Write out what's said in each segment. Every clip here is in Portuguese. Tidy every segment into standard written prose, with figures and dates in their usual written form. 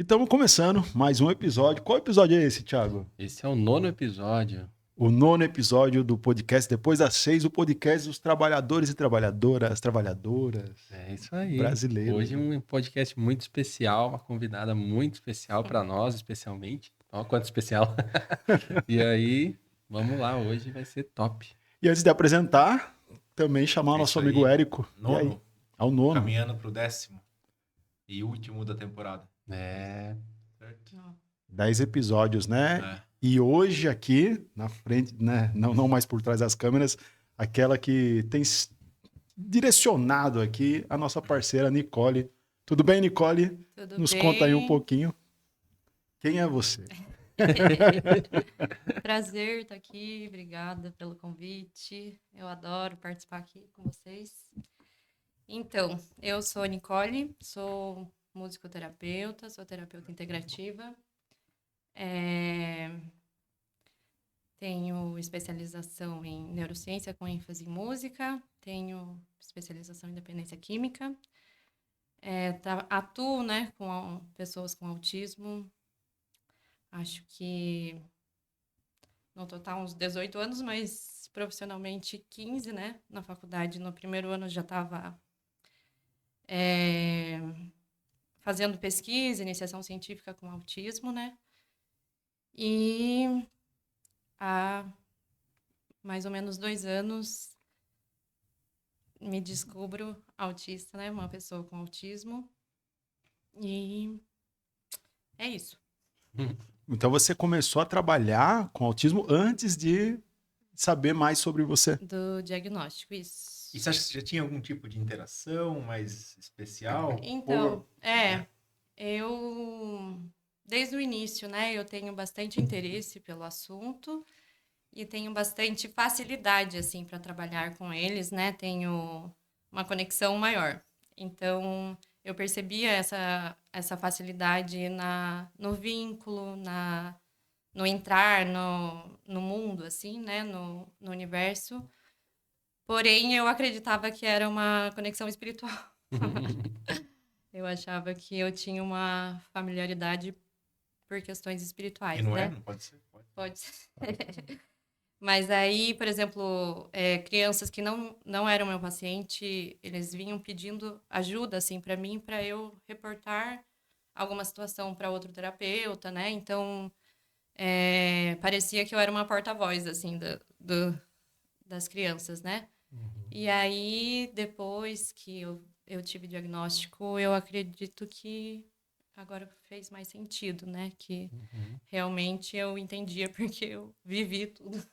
E estamos começando mais um episódio. Qual episódio é esse, Thiago? Esse é o 9º episódio. O 9º episódio do podcast Depois das 6, o podcast dos trabalhadores e trabalhadoras É isso aí. brasileiros, Hoje né? um podcast muito especial, uma convidada muito especial para nós, especialmente. Olha quanto especial. E aí, vamos lá, hoje vai ser top. E antes de apresentar, também chamar o É nosso isso amigo aí. Érico. E aí? Nono, Ao nono. caminhando pro 10º e último da temporada. É, Certo? 10 episódios, né? É. E hoje aqui, na frente, né? Não mais por trás das câmeras, aquela que tem direcionado aqui a nossa parceira Nicole. Tudo bem, Nicole? Tudo Nos bem? conta aí um pouquinho. Quem é você? Prazer estar aqui, obrigada pelo convite. Eu adoro participar aqui com vocês. Então, eu sou Nicole, sou musicoterapeuta, sou terapeuta integrativa. Tenho especialização em neurociência com ênfase em música, tenho especialização em dependência química. Atuo, né, com pessoas com autismo. Acho que no total uns 18 anos, mas profissionalmente 15, né? Na faculdade, no primeiro ano já estava fazendo pesquisa, iniciação científica com autismo, né? E há mais ou menos 2 anos me descubro autista, né? Uma pessoa com autismo. E é isso. Então você começou a trabalhar com autismo antes de saber mais sobre você. Do diagnóstico, isso. E você acha que você já tinha algum tipo de interação mais especial? Então, eu desde o início, né, eu tenho bastante interesse pelo assunto e tenho bastante facilidade assim para trabalhar com eles, né? Tenho uma conexão maior. Então, eu percebia essa facilidade no vínculo, no entrar no mundo assim, né, no universo. Porém, eu acreditava que era uma conexão espiritual. Eu achava que eu tinha uma familiaridade por questões E espirituais, não é? né? Não pode ser? Pode. Pode ser. Mas aí, por exemplo, crianças que não eram meu paciente, eles vinham pedindo ajuda, assim, para mim, para eu reportar alguma situação para outro terapeuta, né? Então, parecia que eu era uma porta-voz, assim, das crianças, né? E aí, depois que eu tive diagnóstico, eu acredito que agora fez mais sentido, né? Que realmente eu entendia porque eu vivi tudo.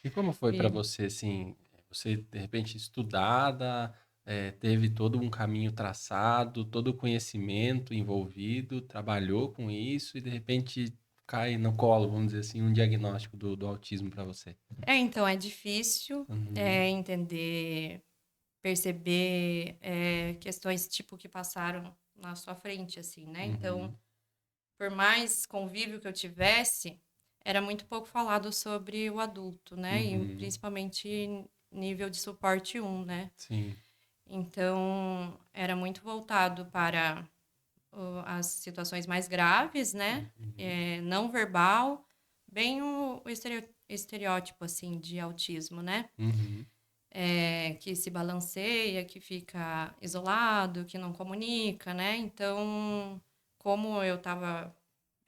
E como foi para Vi. você, assim, você de repente estudada, teve todo um caminho traçado, todo o conhecimento envolvido, trabalhou com isso e de repente cai no colo, vamos dizer assim, um diagnóstico do autismo para você? Então, é difícil Uhum, entender, perceber questões tipo que passaram na sua frente, assim, né? Então, uhum, por mais convívio que eu tivesse, era muito pouco falado sobre o adulto, né? E uhum, principalmente nível de suporte 1, né? sim. Então, era muito voltado para as situações mais graves, né? Uhum, Não verbal, bem o estereótipo, assim, de autismo, né? uhum, Que se balanceia, que fica isolado, que não comunica, né? Então, como eu estava...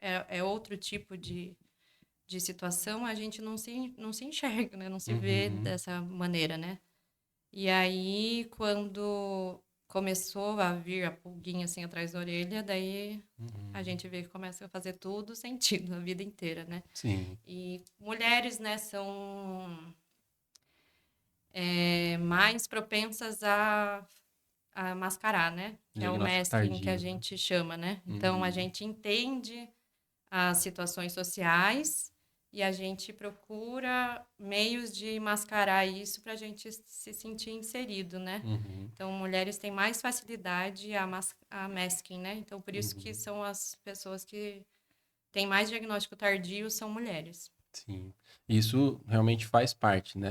É outro tipo de situação, a gente não se enxerga, né? Não se vê uhum, dessa maneira, né? E aí, quando começou a vir a pulguinha assim atrás da orelha, daí a uhum. gente vê que começa a fazer tudo sentido a vida inteira, né? Sim, E mulheres, né, são mais propensas a mascarar, né? Que é o diagnóstico masking que a tardio, né? gente chama, né? Então, a Uhum, gente entende as situações sociais e a gente procura meios de mascarar isso para a gente se sentir inserido, né? uhum, Então, mulheres têm mais facilidade a masking, né? Então, por isso que uhum. são as pessoas que têm mais diagnóstico tardio são mulheres. Sim. Isso realmente faz parte, né?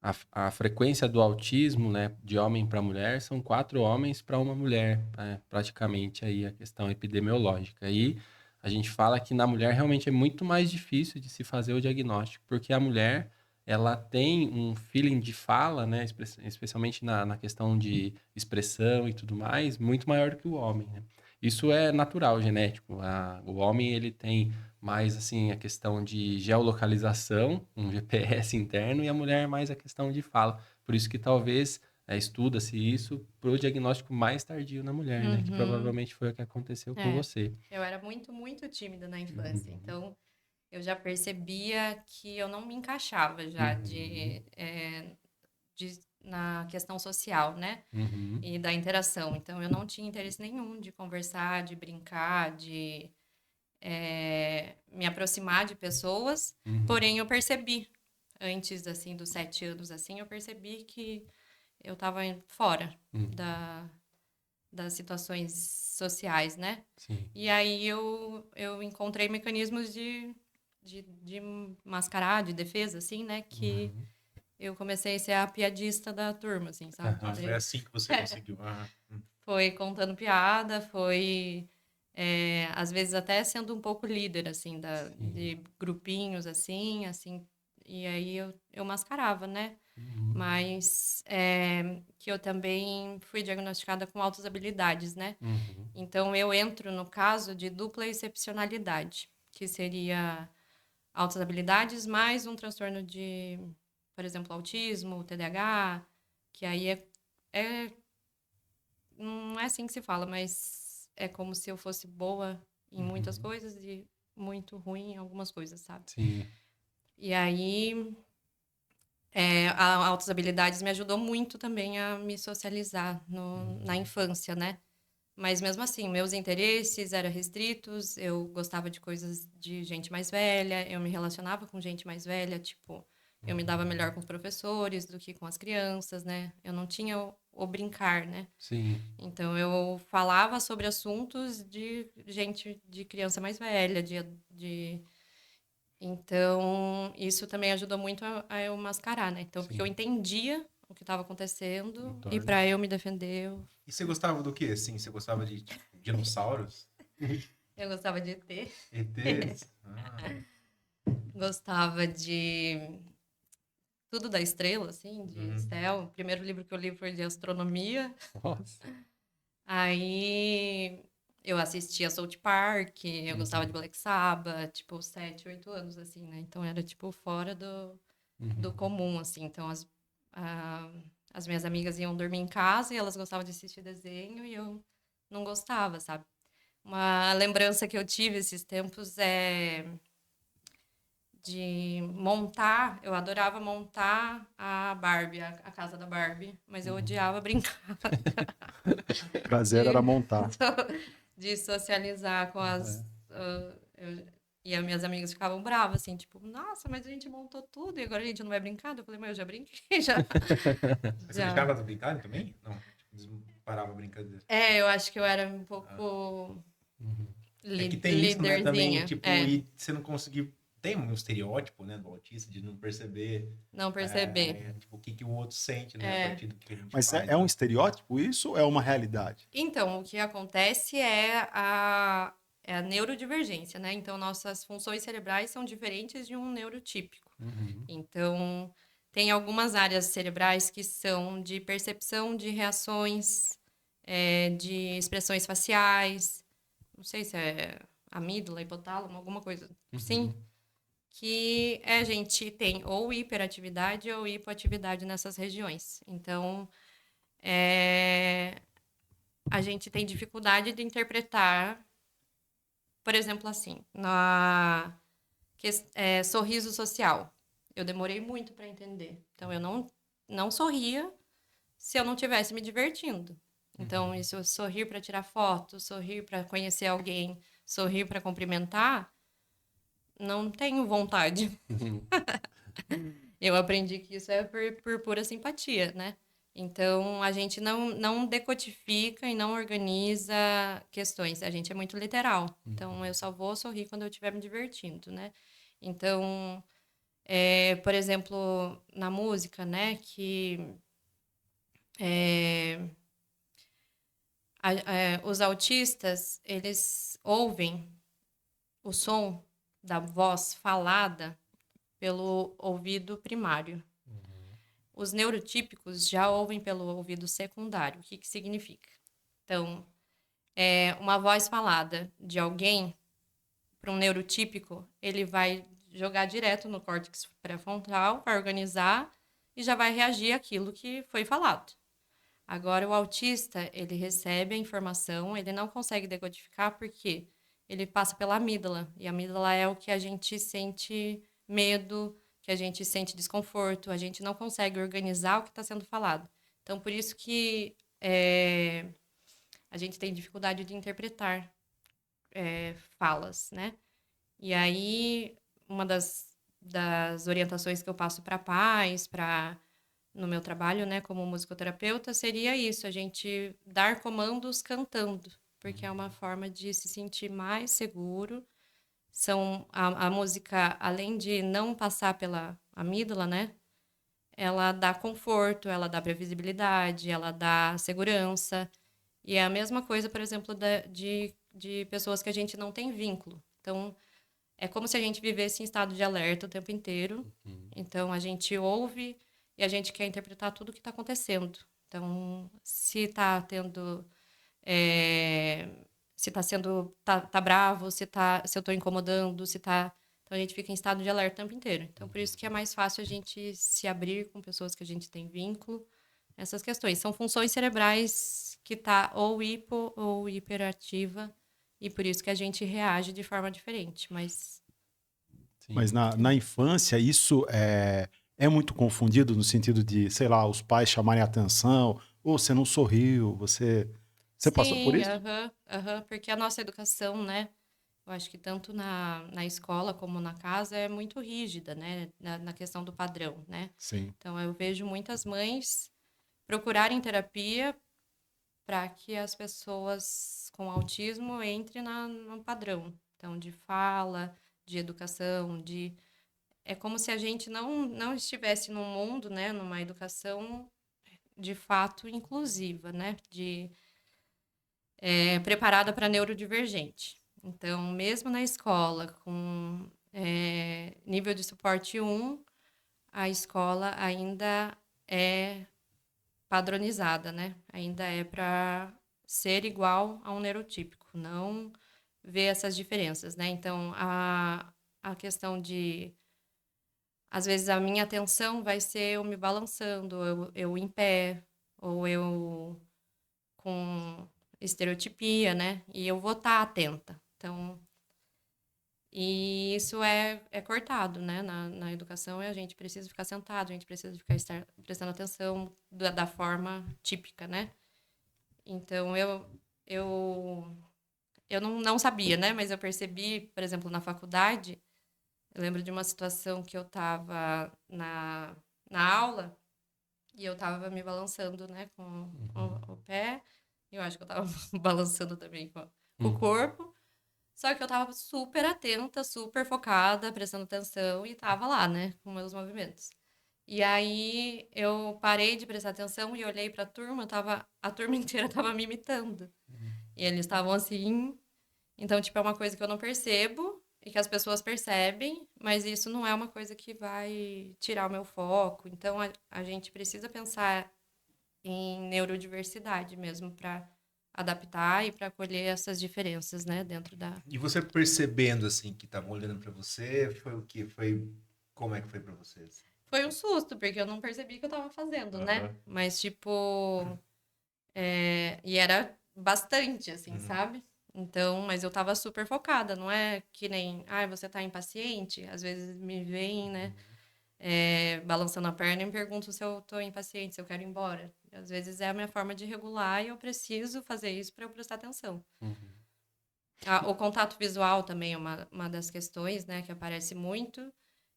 a frequência do autismo, né, de homem para mulher, são 4 homens para uma mulher, né, praticamente aí a questão epidemiológica. E a gente fala que na mulher realmente é muito mais difícil de se fazer o diagnóstico, porque a mulher, ela tem um feeling de fala, né, especialmente na questão de expressão e tudo mais, muito maior do que o homem, né? Isso é natural, genético. O homem, ele tem mais assim a questão de geolocalização, um GPS interno, e a mulher mais a questão de fala. Por isso que talvez estuda-se isso para o diagnóstico mais tardio na mulher, né? Que Uhum. provavelmente foi o que aconteceu com É, você. eu era muito, muito tímida na infância, Uhum, então eu já percebia que eu não me encaixava já uhum, na questão social, né? uhum, E da interação. Então eu não tinha interesse nenhum de conversar, de brincar, de me aproximar de pessoas. uhum, Porém, eu percebi, antes assim dos 7 anos, assim, eu percebi que eu estava fora uhum. da, das situações sociais, né? Sim. E aí eu encontrei mecanismos de mascarar, de defesa, assim, né? Que Uhum. eu comecei a ser a piadista da turma, assim, sabe? Ah, Aham. foi assim que você conseguiu. Ah, Foi contando piada, foi às vezes até sendo um pouco líder, assim, Sim. de grupinhos, assim, e aí eu mascarava, né? Uhum, Mas que eu também fui diagnosticada com altas habilidades, né? uhum, Então eu entro no caso de dupla excepcionalidade, que seria altas habilidades mais um transtorno de, por exemplo, autismo, TDAH, que aí é não é assim que se fala, mas é como se eu fosse boa em muitas uhum. coisas e muito ruim em algumas coisas, sabe? Sim. E aí, a altas habilidades me ajudou muito também a me socializar na Uhum. infância, né? Mas mesmo assim, meus interesses eram restritos, eu gostava de coisas de gente mais velha, eu me relacionava com gente mais velha, tipo, eu me dava melhor Uhum. com os professores do que com as crianças, né? Eu não tinha o brincar, né? Sim. Então eu falava sobre assuntos de gente, de criança mais velha, Então isso também ajudou muito a eu mascarar, né? Então, porque eu Sim. entendia o que estava acontecendo e Entorno. para eu me defender, e você gostava do quê? Assim, você gostava de tipo, dinossauros? eu gostava de ET, ETs? Ah, gostava de tudo da estrela, assim, de uhum. céu. O primeiro livro que eu li foi de astronomia. Nossa. Aí eu assistia South Park, eu gostava de Uhum. Black Sabbath, tipo, 7, 8 anos, assim, né? Então era, tipo, fora do Uhum. comum, assim. Então a- as minhas amigas iam dormir em casa e elas gostavam de assistir desenho e eu não gostava, sabe? Uma lembrança que eu tive esses tempos é de montar, eu adorava montar a Barbie, a casa da Barbie, mas eu Uhum. odiava brincar Prazer era de, montar. de socializar com Aham. e as minhas amigas ficavam bravas, assim, tipo, nossa, mas a gente montou tudo e agora a gente não vai brincar? Eu falei, mas eu já brinquei, já. Mas você Já. deixava elas brincarem também? Não, tipo, eles paravam a brincadeira. Eu acho que eu era um Ah. pouco Uhum. É que tem isso, né? Também, líderzinha. tipo, e você não conseguir. Tem um estereótipo, né, do autista, de não perceber, Não perceber. tipo, o que, que o outro sente, né, a É. partir do que a gente Mas faz, é um né? estereótipo isso ou é uma realidade? Então, o que acontece é a neurodivergência, né? Então, nossas funções cerebrais são diferentes de um neurotípico. Uhum. Então, tem algumas áreas cerebrais que são de percepção de reações, de expressões faciais, não sei se é amígdala, hipotálamo, alguma coisa assim, Uhum. que a gente tem ou hiperatividade ou hipoatividade nessas regiões. Então, a gente tem dificuldade de interpretar, por exemplo, assim, sorriso social. Eu demorei muito para entender. Então, eu não sorria se eu não estivesse me divertindo. Então, Uhum. isso sorrir para tirar foto, sorrir para conhecer alguém, sorrir para cumprimentar, não tenho vontade. Uhum. Eu aprendi que isso é por pura simpatia, né? Então, a gente não decodifica e não organiza questões. A gente é muito literal. Então, eu Uhum. só vou sorrir quando eu estiver me divertindo, né? Então, Por exemplo, na música, né, que é, os autistas, eles ouvem o som da voz falada pelo ouvido primário. Os neurotípicos já ouvem pelo ouvido secundário. O que significa? Então, uma voz falada de alguém para um neurotípico, ele vai jogar direto no córtex pré-frontal, vai organizar e já vai reagir àquilo que foi falado. Agora, o autista, ele recebe a informação, ele não consegue decodificar porque ele passa pela amígdala. E a amígdala é o que a gente sente medo, que a gente sente desconforto, a gente não consegue organizar o que está sendo falado. Então, por isso que a gente tem dificuldade de interpretar falas, né? E aí, uma das orientações que eu passo para pais, no meu trabalho, né, como musicoterapeuta, seria isso, a gente dar comandos cantando, porque é uma forma de se sentir mais seguro. A música, além de não passar pela amígdala, né, ela dá conforto, ela dá previsibilidade, ela dá segurança. E é a mesma coisa, por exemplo, de pessoas que a gente não tem vínculo. Então, é como se a gente vivesse em estado de alerta o tempo inteiro. Então, a gente ouve e a gente quer interpretar tudo o que está acontecendo. Então, se está tendo... se está sendo... Tá bravo, se eu estou incomodando, se está... Então, a gente fica em estado de alerta o tempo inteiro. Então, por isso que é mais fácil a gente se abrir com pessoas que a gente tem vínculo. Essas questões. São funções cerebrais que tá ou hipo ou hiperativa. E por isso que a gente reage de forma diferente. Mas Sim. Mas na infância, isso é muito confundido no sentido de, sei lá, os pais chamarem atenção, ou você não sorriu, você passou por sim, isso? porque a nossa educação, né? Eu acho que tanto na escola como na casa é muito rígida, né? Na questão do padrão, né? Sim. Então, eu vejo muitas mães procurarem terapia para que as pessoas com autismo entrem no padrão. Então, de fala, de educação, É como se a gente não estivesse num mundo, né? Numa educação de fato inclusiva, né? Preparada para neurodivergente. Então, mesmo na escola, com nível de suporte 1, a escola ainda é padronizada, né? Ainda é para ser igual a um neurotípico, não ver essas diferenças, né? Então, a questão de... Às vezes, a minha atenção vai ser eu me balançando, eu em pé, ou eu com estereotipia, né? E eu vou estar atenta. Então, e isso é cortado, né? Na educação, a gente precisa ficar sentado, a gente precisa estar prestando atenção da forma típica, né? Então, eu não sabia, né? Mas eu percebi, por exemplo, na faculdade, eu lembro de uma situação que eu estava na aula e eu estava me balançando, né? Com o pé. Eu acho que eu estava balançando também com o corpo. Só que eu estava super atenta, super focada, prestando atenção e estava lá, né? Com meus movimentos. E aí eu parei de prestar atenção e olhei para a turma, a turma inteira estava me imitando. E eles estavam assim. Então, tipo, é uma coisa que eu não percebo e que as pessoas percebem, mas isso não é uma coisa que vai tirar o meu foco. Então, a gente precisa pensar em neurodiversidade mesmo para adaptar e para acolher essas diferenças, né, dentro da... E você percebendo, assim, que estavam olhando pra você, foi o que? Como é que foi pra você? Assim? Foi um susto, porque eu não percebi que eu tava fazendo, né? Aham. Mas, tipo... E era bastante, assim, Uhum. sabe? Então, mas eu tava super focada, não é que nem, você tá impaciente? Às vezes me vem, né, balançando a perna e me perguntam se eu tô impaciente, se eu quero ir embora. Às vezes é a minha forma de regular e eu preciso fazer isso para eu prestar atenção. O contato visual também é uma das questões, né, que aparece muito.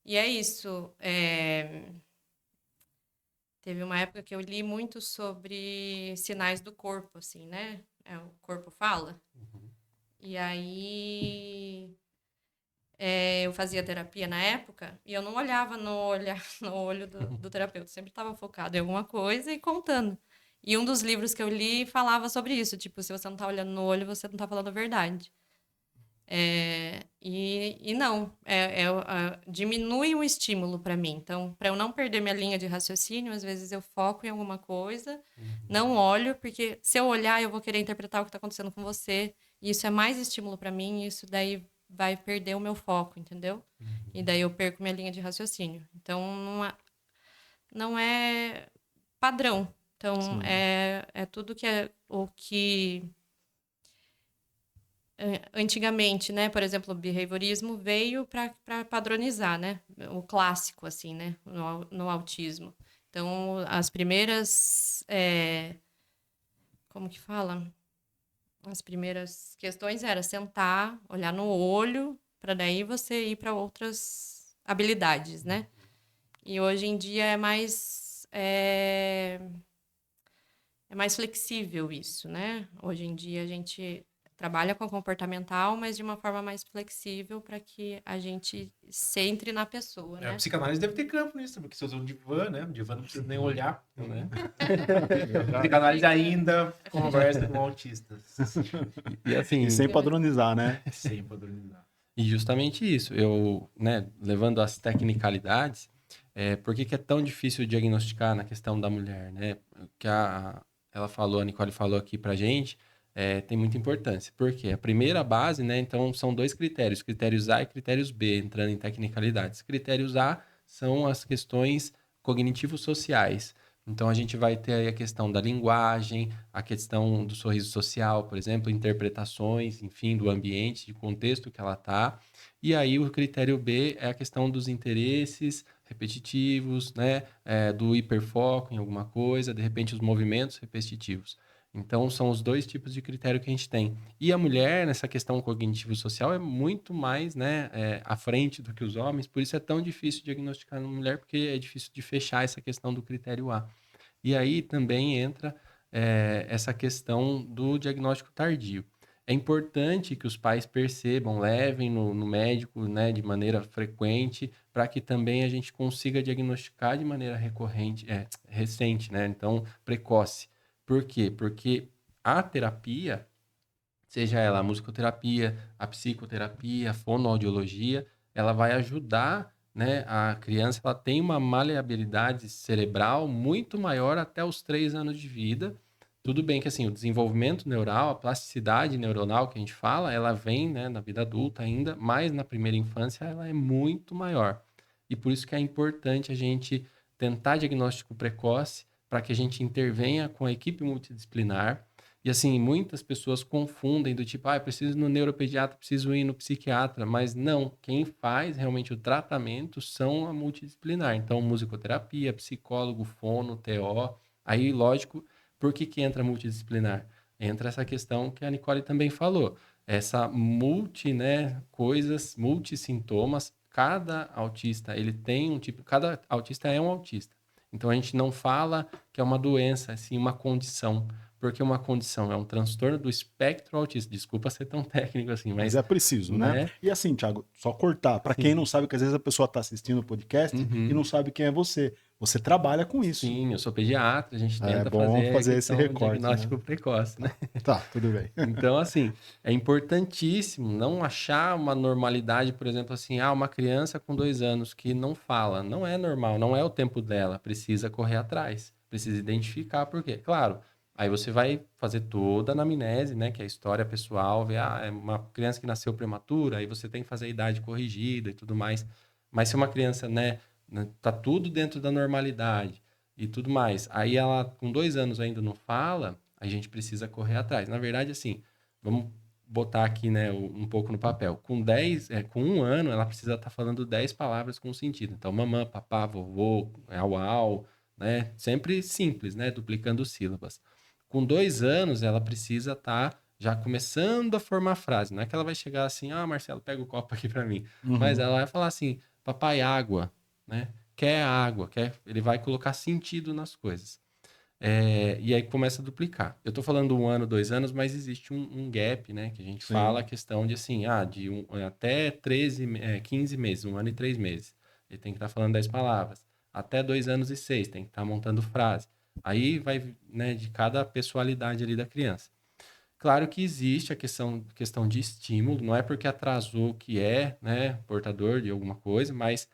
E é isso. Teve uma época que eu li muito sobre sinais do corpo, assim, né? O corpo fala. E aí, eu fazia terapia na época e eu não olhava no olho do terapeuta. Sempre estava focado em alguma coisa e contando. E um dos livros que eu li falava sobre isso. Tipo, se você não tá olhando no olho, você não tá falando a verdade. E não, diminui o estímulo para mim. Então, para eu não perder minha linha de raciocínio, às vezes eu foco em alguma coisa, não olho, porque se eu olhar, eu vou querer interpretar o que está acontecendo com você. E isso é mais estímulo para mim, e isso daí vai perder o meu foco, entendeu? E daí eu perco minha linha de raciocínio. Então, não é padrão. Então, Sim. é tudo que é o que antigamente, né? Por exemplo, o behaviorismo veio para padronizar, né? O clássico, assim, né? No autismo. Então, as primeiras... como que fala? As primeiras questões era sentar, olhar no olho, para daí você ir para outras habilidades, né? E hoje em dia é mais flexível isso, né? Hoje em dia a gente trabalha com comportamental, mas de uma forma mais flexível para que a gente centre na pessoa, A né? psicanálise deve ter campo nisso, porque você usa o divã, né? O divã não precisa nem olhar, né? A Verdade. psicanálise ainda conversa com autistas. E E assim, sem padronizar, né? Sem padronizar. e justamente isso, eu, né, levando as tecnicalidades, por que que é tão difícil diagnosticar na questão da mulher, né? Que ela falou, a Nicole falou aqui pra gente, tem muita importância. Porque a primeira base, né, então são dois critérios, critérios A e critérios B, entrando em tecnicalidades. Critérios A são as questões cognitivos sociais. Então a gente vai ter aí a questão da linguagem, a questão do sorriso social, por exemplo, interpretações, enfim, do ambiente, de contexto que ela está. E aí o critério B é a questão dos interesses repetitivos, né? Do hiperfoco em alguma coisa, de repente os movimentos repetitivos. Então são os dois tipos de critério que a gente tem. E a mulher, nessa questão cognitivo-social, é muito mais, né, à frente do que os homens, por isso é tão difícil diagnosticar na mulher, porque é difícil de fechar essa questão do critério A. E aí também entra essa questão do diagnóstico tardio. É importante que os pais percebam, levem no médico, né, de maneira frequente, para que também a gente consiga diagnosticar de maneira recorrente, recente, né? Então, precoce. Por quê? Porque a terapia, seja ela a musicoterapia, a psicoterapia, a fonoaudiologia, ela vai ajudar, né, a criança, ela tem uma maleabilidade cerebral muito maior até os 3 anos de vida. Tudo bem que assim, o desenvolvimento neural, a plasticidade neuronal que a gente fala, ela vem, né, na vida adulta ainda, mas na primeira infância ela é muito maior. E por isso que é importante a gente tentar diagnóstico precoce para que a gente intervenha com a equipe multidisciplinar. E assim, muitas pessoas confundem do tipo, eu preciso ir no neuropediatra, preciso ir no psiquiatra, mas não, quem faz realmente o tratamento são a multidisciplinar. Então, musicoterapia, psicólogo, fono, TO. Aí, lógico, por que que entra multidisciplinar? Entra essa questão que a Nicole também falou, essa né, coisas, multissintomas. Cada autista, ele tem um tipo, cada autista é um autista. Então, a gente não fala que é uma doença, assim, uma condição, porque uma condição é um transtorno do espectro autista. Desculpa ser tão técnico assim, Mas mas, é preciso, né? né? E assim, Thiago, só cortar. Para Sim. quem não sabe, que às vezes a pessoa está assistindo o podcast e não sabe quem é você. Você trabalha com isso. Sim, eu sou pediatra, a gente É tenta bom fazer a fazer esse questão do recorte, diagnóstico né? precoce, né? Tá, tudo bem. Então, assim, é importantíssimo não achar uma normalidade, por exemplo, assim, uma criança com 2 anos que não fala, não é normal, não é o tempo dela, precisa correr atrás, precisa identificar por quê. Claro, aí você vai fazer toda a anamnese, né, que é a história pessoal, ver, é uma criança que nasceu prematura, aí você tem que fazer a idade corrigida e tudo mais. Mas se uma criança, né, tá tudo dentro da normalidade e tudo mais, aí ela com 2 anos ainda não fala, a gente precisa correr atrás. Na verdade, assim, vamos botar aqui, né, um pouco no papel. Com 1 ano, ela precisa estar falando 10 palavras com sentido. Então, mamã, papá, vovô, au, au, né? Sempre simples, né? Duplicando sílabas. Com 2 anos, ela precisa estar já começando a formar frase. Não é que ela vai chegar assim, Marcelo, pega o copo aqui para mim. Mas ela vai falar assim, papai, água, né? Quer água, ele vai colocar sentido nas coisas. E aí começa a duplicar. Eu estou falando 1 ano, 2 anos, mas existe um gap, né? Que a gente Sim. fala a questão de assim, até 15 meses, 1 ano e 3 meses. Ele tem que estar falando 10 palavras. Até 2 anos e 6, tem que estar montando frase. Aí vai, né, de cada pessoalidade ali da criança. Claro que existe a questão de estímulo, não é porque atrasou que é, né, portador de alguma coisa, mas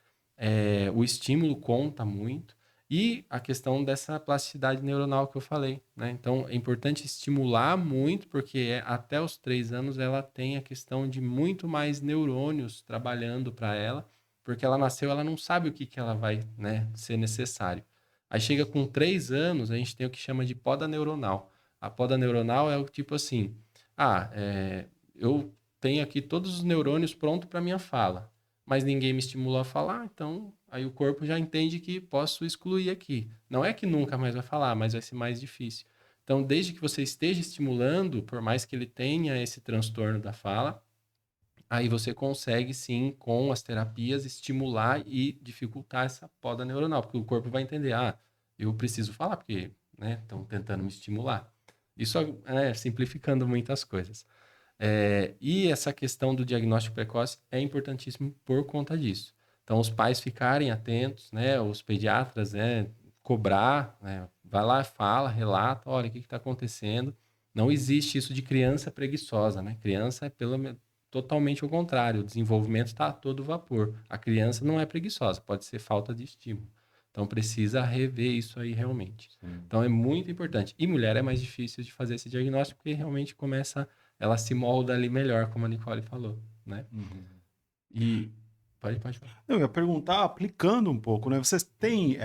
o estímulo conta muito. E a questão dessa plasticidade neuronal que eu falei, né? Então, é importante estimular muito, porque até os 3 anos ela tem a questão de muito mais neurônios trabalhando para ela, porque ela nasceu, ela não sabe o que ela vai, né, ser necessário. Aí chega com 3 anos, a gente tem o que chama de poda neuronal. A poda neuronal é o tipo assim, eu tenho aqui todos os neurônios prontos para minha fala, mas ninguém me estimulou a falar, então aí o corpo já entende que posso excluir aqui. Não é que nunca mais vai falar, mas vai ser mais difícil. Então, desde que você esteja estimulando, por mais que ele tenha esse transtorno da fala, aí você consegue sim, com as terapias, estimular e dificultar essa poda neuronal, porque o corpo vai entender, eu preciso falar, porque, né, estão tentando me estimular. Isso simplificando muitas coisas. E essa questão do diagnóstico precoce é importantíssimo por conta disso. Então, os pais ficarem atentos, né, os pediatras, né, cobrar, né, vai lá, fala, relata, olha, o que está acontecendo. Não existe isso de criança preguiçosa, né? Criança é totalmente o contrário, o desenvolvimento está a todo vapor. A criança não é preguiçosa, pode ser falta de estímulo. Então, precisa rever isso aí realmente. Então, é muito importante. E mulher é mais difícil de fazer esse diagnóstico, porque realmente ela se molda ali melhor, como a Nicole falou, né? E pode falar. Eu ia perguntar, aplicando um pouco, né? Vocês têm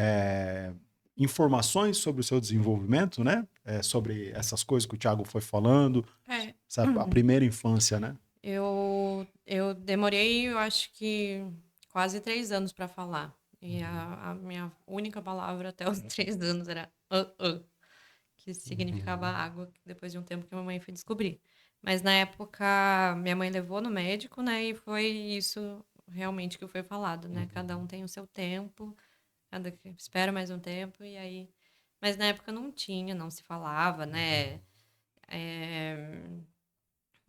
informações sobre o seu desenvolvimento, né? Sobre essas coisas que o Thiago foi falando, a primeira infância, né? Eu demorei, eu acho que quase 3 anos para falar. E a minha única palavra até os 3 anos era que significava água, depois de um tempo que a mamãe foi descobrir. Mas na época, minha mãe levou no médico, né? E foi isso realmente que foi falado, né? Cada um tem o seu tempo, espera mais um tempo, e aí... Mas na época não tinha, não se falava, né?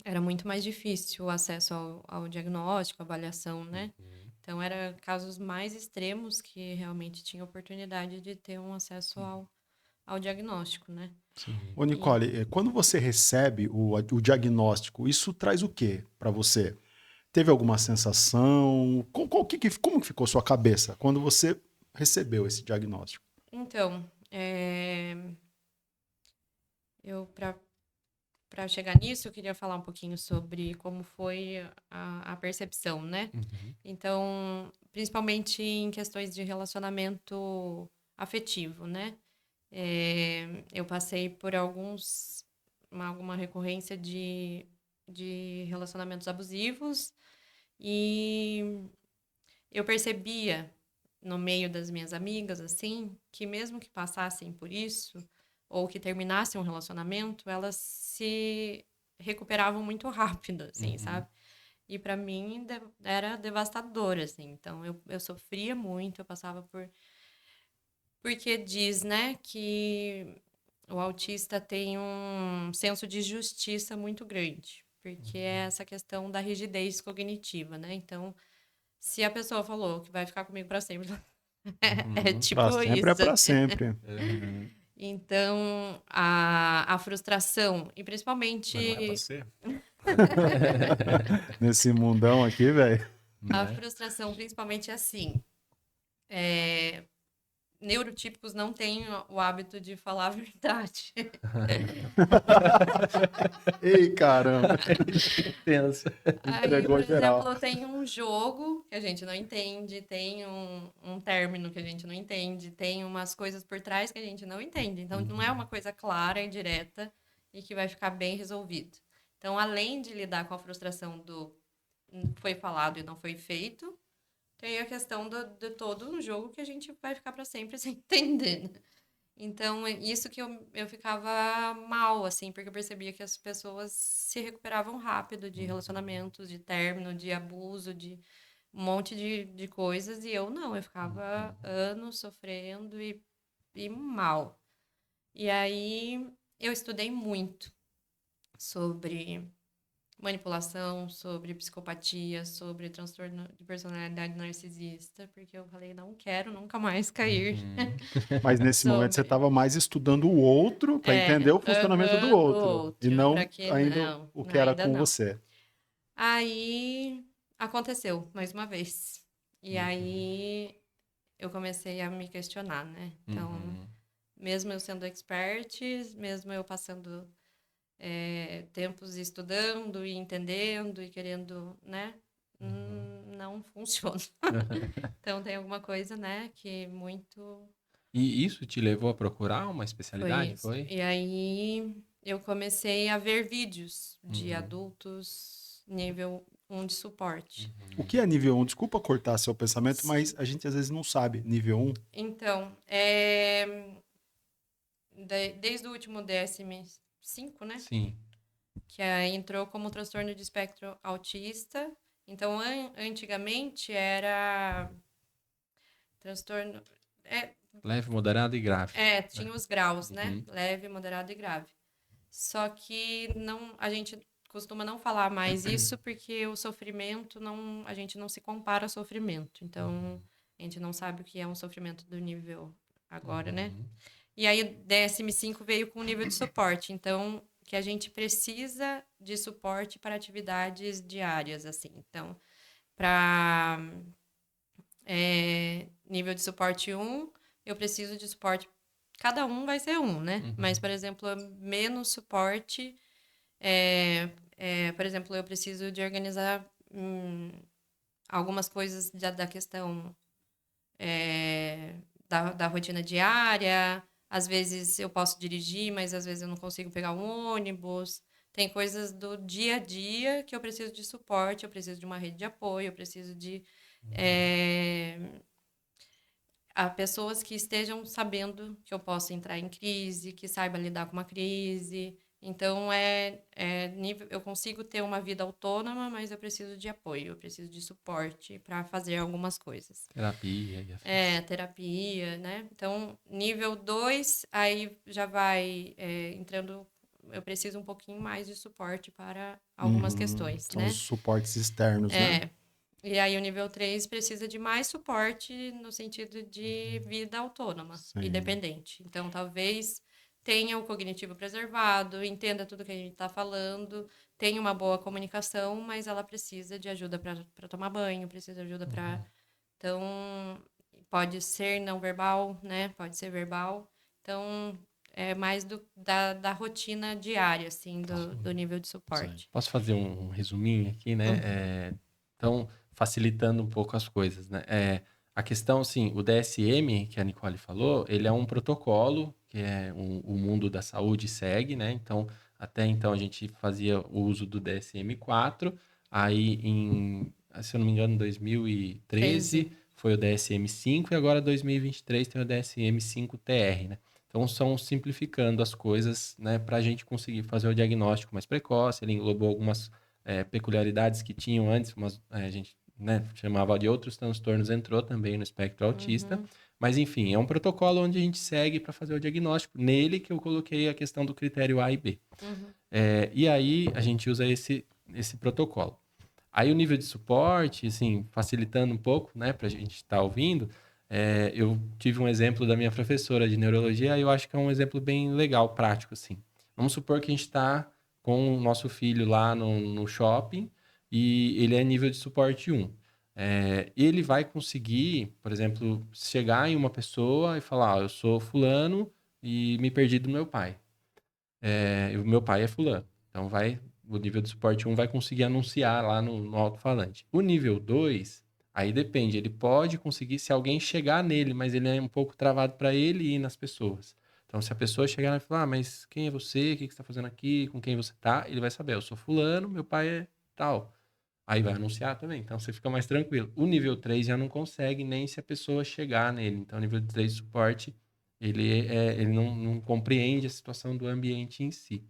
Era muito mais difícil o acesso ao diagnóstico, avaliação, né? Então, eram casos mais extremos que realmente tinha oportunidade de ter um acesso ao diagnóstico, né? Ô, Nicole, quando você recebe o diagnóstico, isso traz o quê para você? Teve alguma sensação? Como que ficou sua cabeça quando você recebeu esse diagnóstico? Então, eu para chegar nisso, eu queria falar um pouquinho sobre como foi a percepção, né? Então, principalmente em questões de relacionamento afetivo, né? Eu passei por alguma recorrência de relacionamentos abusivos e eu percebia no meio das minhas amigas, assim, que mesmo que passassem por isso ou que terminassem um relacionamento, elas se recuperavam muito rápido, assim, sabe? E para mim era devastador, assim. Então eu sofria muito, eu passava por... Porque diz, né, que o autista tem um senso de justiça muito grande, porque é essa questão da rigidez cognitiva, né? Então, se a pessoa falou que vai ficar comigo para sempre, é tipo Pra sempre é isso. pra sempre. Então, a frustração, e principalmente Mas não é pra ser? Nesse mundão aqui, velho. a frustração, principalmente assim, neurotípicos não têm o hábito de falar a verdade. Ei, caramba. Tenso. Aí, Entregou por geral. exemplo, tem um jogo que a gente não entende, tem um término que a gente não entende, tem umas coisas por trás que a gente não entende. Então, não é uma coisa clara e direta e que vai ficar bem resolvido. Então, além de lidar com a frustração do foi falado e não foi feito, tem a questão de todo um jogo que a gente vai ficar para sempre sem entender, né? Então, isso que eu ficava mal, assim, porque eu percebia que as pessoas se recuperavam rápido de relacionamentos, de término, de abuso, de um monte de coisas, e eu não, eu ficava anos sofrendo e mal. E aí eu estudei muito sobre manipulação, sobre psicopatia, sobre transtorno de personalidade narcisista, porque eu falei, não quero nunca mais cair Mas nesse momento você sobre. estava mais estudando o outro para entender o funcionamento do Aham, do outro e outro, para não que ainda não, o que era ainda com não. você. Aí aconteceu mais uma vez. E Uhum. aí eu comecei a me questionar, né? Então, Uhum. mesmo eu sendo expert, mesmo eu passando tempos estudando e entendendo e querendo, né? Não funciona. Então tem alguma coisa, né, que muito E isso te levou a procurar uma foi especialidade, isso. foi? E aí eu comecei a ver vídeos de Uhum. adultos nível 1 de suporte. O que é nível 1? Desculpa cortar seu pensamento, mas a gente às vezes não sabe. Nível 1? Então, desde o último DSM-5, né? Sim. Que entrou como transtorno de espectro autista. Então, antigamente era transtorno. Leve, moderado e grave. Tinha os graus, né? Uhum. Leve, moderado e grave. Só que não, a gente costuma não falar mais isso porque o sofrimento não, a gente não se compara ao sofrimento. Então, a gente não sabe o que é um sofrimento do nível agora, né? Uhum. E aí o DSM-5 veio com o nível de suporte. Então, que a gente precisa de suporte para atividades diárias, assim. Então, para nível de suporte 1, eu preciso de suporte. Cada um vai ser um, né? Uhum. Mas, por exemplo, menos suporte. Por exemplo, eu preciso de organizar algumas coisas da questão da rotina diária. Às vezes eu posso dirigir, mas às vezes eu não consigo pegar um ônibus. Tem coisas do dia a dia que eu preciso de suporte, eu preciso de uma rede de apoio, eu preciso de a pessoas que estejam sabendo que eu posso entrar em crise, que saiba lidar com uma crise. Então, eu consigo ter uma vida autônoma, mas eu preciso de apoio, eu preciso de suporte para fazer algumas coisas. Terapia e afins. Terapia, né? Então, nível 2, aí já vai entrando. Eu preciso um pouquinho mais de suporte para algumas questões, São os né? suportes externos, né? E aí o nível 3 precisa de mais suporte no sentido de vida autônoma, Sim. independente. Então, talvez tenha o cognitivo preservado, entenda tudo que a gente está falando, tenha uma boa comunicação, mas ela precisa de ajuda para tomar banho, precisa de ajuda para... Então, pode ser não verbal, né? Pode ser verbal. Então, é mais da rotina diária, assim, do nível de suporte. Posso fazer um resuminho aqui, né? Então, facilitando um pouco as coisas, né? A questão, assim, o DSM, que a Nicole falou, ele é um protocolo que o mundo da saúde segue, né? Então, até então a gente fazia o uso do DSM-4, aí se eu não me engano, em 2013 foi o DSM-5 e agora 2023 tem o DSM-5-TR, né? Então, são simplificando as coisas, né, para a gente conseguir fazer o diagnóstico mais precoce. Ele englobou algumas peculiaridades que tinham antes, mas a gente, né, chamava de outros transtornos, entrou também no espectro autista. Mas, enfim, é um protocolo onde a gente segue para fazer o diagnóstico. Nele que eu coloquei a questão do critério A e B. E aí a gente usa esse protocolo. Aí o nível de suporte, assim, facilitando um pouco, né, para a gente estar ouvindo, eu tive um exemplo da minha professora de neurologia e eu acho que é um exemplo bem legal, prático, assim. Vamos supor que a gente está com o nosso filho lá no shopping e ele é nível de suporte 1. Ele vai conseguir, por exemplo, chegar em uma pessoa e falar, eu sou fulano e me perdi do meu pai. O meu pai é fulano. Então o nível de suporte 1 vai conseguir anunciar lá no alto-falante. O nível 2, aí depende, ele pode conseguir se alguém chegar nele, mas ele é um pouco travado para ele ir nas pessoas. Então, se a pessoa chegar e falar, mas quem é você? O que você está fazendo aqui? Com quem você está? Ele vai saber, eu sou fulano, meu pai é tal. Aí vai anunciar também, então você fica mais tranquilo. O nível 3 já não consegue nem se a pessoa chegar nele. Então, o nível 3 de suporte, ele não compreende a situação do ambiente em si.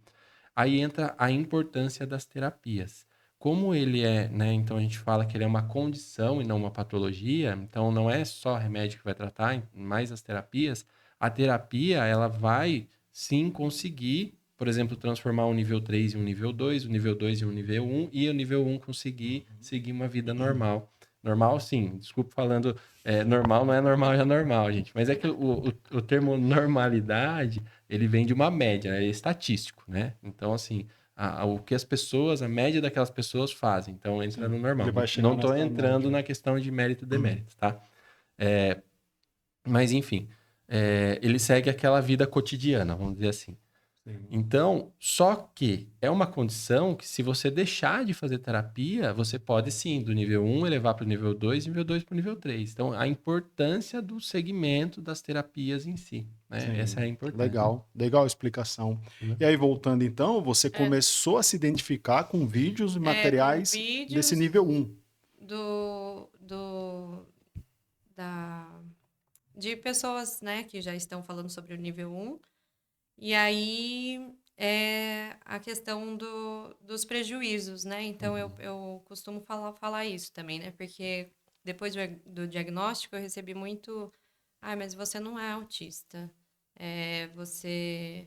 Aí entra a importância das terapias. Como ele né, então a gente fala que ele é uma condição e não uma patologia, então não é só remédio que vai tratar, mais as terapias. A terapia, ela vai sim conseguir, por exemplo, transformar o nível 3 em um nível 2, o nível 2 em um nível 1 e o nível 1 conseguir seguir uma vida normal. Normal, sim, desculpa falando, normal não é normal, é normal, gente. Mas é que o termo normalidade, ele vem de uma média, né? É estatístico, né? Então, assim, o que as pessoas, a média daquelas pessoas fazem. Então, entra no normal. Ele vai Não chegar estou nessa entrando média. na questão de mérito e demérito, tá? Mas, enfim, ele segue aquela vida cotidiana, vamos dizer assim. Sim. Então, só que é uma condição que se você deixar de fazer terapia, você pode sim, do nível 1 elevar para o nível 2 e nível 2 para o nível 3. Então, a importância do segmento das terapias em si, né? Essa é a Sim. importância. Legal, legal a explicação. Né? E aí, voltando então, você começou a se identificar com vídeos e Com materiais desse vídeos nível 1. do, do, da, de pessoas, né, que já estão falando sobre o nível 1. E aí é a questão dos prejuízos, né? Então eu costumo falar isso também, né? Porque depois do diagnóstico eu recebi muito, mas você não é autista. Você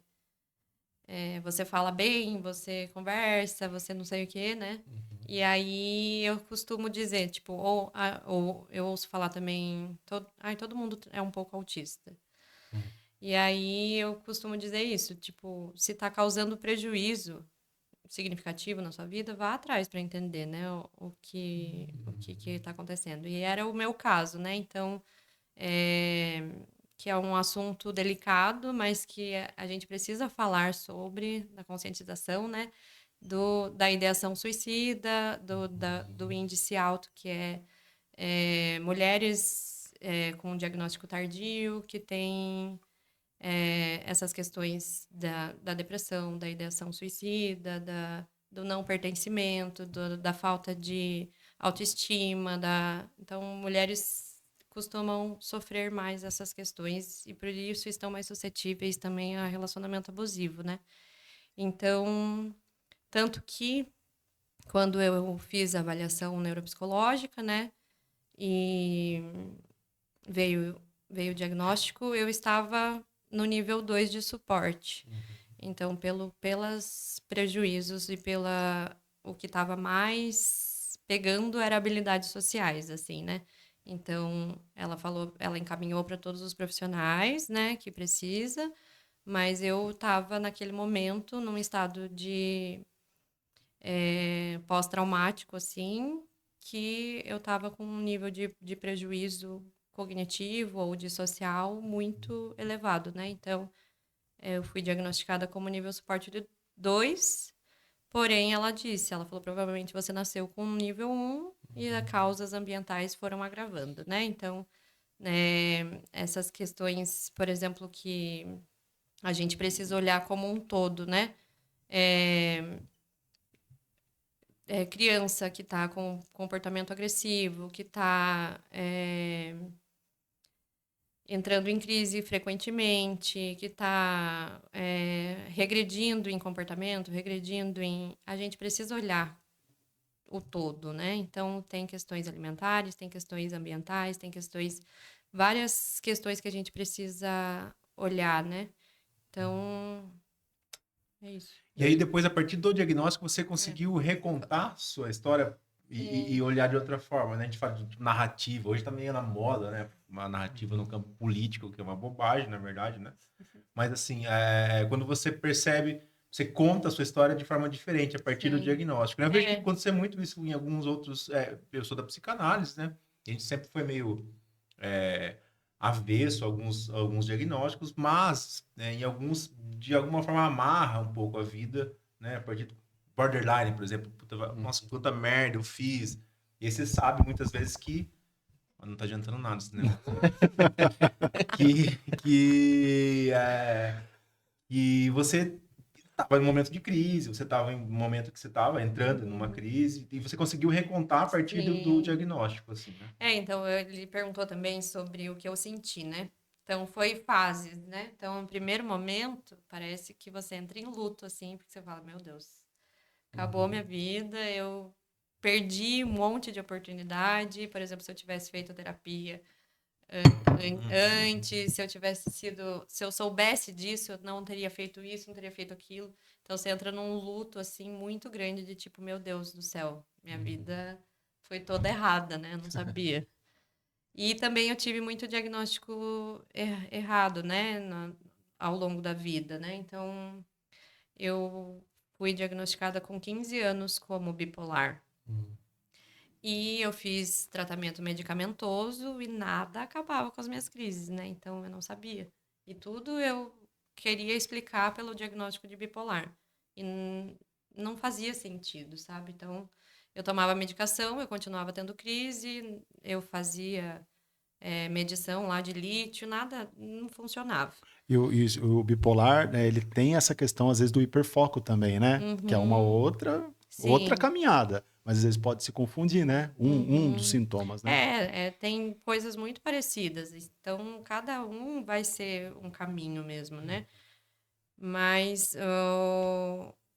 você fala bem, você conversa, você não sei o quê, né? E aí eu costumo dizer, tipo, ou eu ouço falar também, todo mundo é um pouco autista. E aí eu costumo dizer isso, tipo, se tá causando prejuízo significativo na sua vida, vá atrás para entender, né, o que tá acontecendo. E era o meu caso, né? Então, que é um assunto delicado, mas que a gente precisa falar sobre, da conscientização, né? Da ideação suicida, do índice alto, que mulheres com diagnóstico tardio, que têm essas questões da depressão, da ideação suicida, do não pertencimento, da falta de autoestima. Então, mulheres costumam sofrer mais essas questões e, por isso, estão mais suscetíveis também a relacionamento abusivo, né? Então, tanto que, quando eu fiz a avaliação neuropsicológica, né, e veio o diagnóstico, eu estava no nível 2 de suporte. Então, pelos prejuízos e o que estava mais pegando era habilidades sociais, assim, né? Então, ela encaminhou para todos os profissionais, né, que precisa, mas eu estava naquele momento num estado de pós-traumático, assim, que eu estava com um nível de prejuízo cognitivo ou de social muito elevado, né? Então, eu fui diagnosticada como nível suporte de 2, porém ela falou, provavelmente você nasceu com nível 1 e as causas ambientais foram agravando, né? Então, essas questões, por exemplo, que a gente precisa olhar como um todo, né? Criança que está com comportamento agressivo, que está entrando em crise frequentemente, que está regredindo em comportamento, regredindo em... A gente precisa olhar o todo, né? Então, tem questões alimentares, tem questões ambientais, tem várias questões que a gente precisa olhar, né? Então, é isso. E aí, depois, a partir do diagnóstico, você conseguiu recontar sua história e olhar de outra forma, né? A gente fala de narrativa, hoje também é na moda, né? Uma narrativa no campo político, que é uma bobagem, na verdade, né? Mas, assim, quando você percebe, você conta a sua história de forma diferente a partir do Sim. diagnóstico, né? Eu vejo que acontecer muito isso em alguns outros... eu sou da psicanálise, né? A gente sempre foi meio... avesso a alguns diagnósticos, mas em alguns, de alguma forma, amarra um pouco a vida, né? A partir do borderline, por exemplo, nossa, puta merda, eu fiz. E aí você sabe muitas vezes que não tá adiantando nada esse negócio. que você estava em um momento de crise, você estava em um momento que você estava entrando numa crise, e você conseguiu recontar a partir do diagnóstico, assim, né? Então, ele perguntou também sobre o que eu senti, né? Então, foi fases, né? Então, no primeiro momento, parece que você entra em luto, assim, porque você fala, meu Deus, acabou a minha vida, eu perdi um monte de oportunidade. Por exemplo, se eu tivesse feito terapia, antes, se eu soubesse disso, eu não teria feito isso, não teria feito aquilo. Então você entra num luto assim muito grande de tipo, meu Deus do céu, minha vida foi toda errada, né? Eu não sabia. E também eu tive muito diagnóstico errado, né, ao longo da vida, né? Então eu fui diagnosticada com 15 anos como bipolar. E eu fiz tratamento medicamentoso e nada acabava com as minhas crises, né? Então eu não sabia. E tudo eu queria explicar pelo diagnóstico de bipolar. E não fazia sentido, sabe? Então eu tomava medicação, eu continuava tendo crise, eu fazia medição lá de lítio, nada, não funcionava. E o bipolar, né, ele tem essa questão, às vezes, do hiperfoco também, né? Que é uma Uhum, outra sim. caminhada. Mas às vezes pode se confundir, né? Um dos Uhum. sintomas, né? Tem coisas muito parecidas, então cada um vai ser um caminho mesmo, né? Mas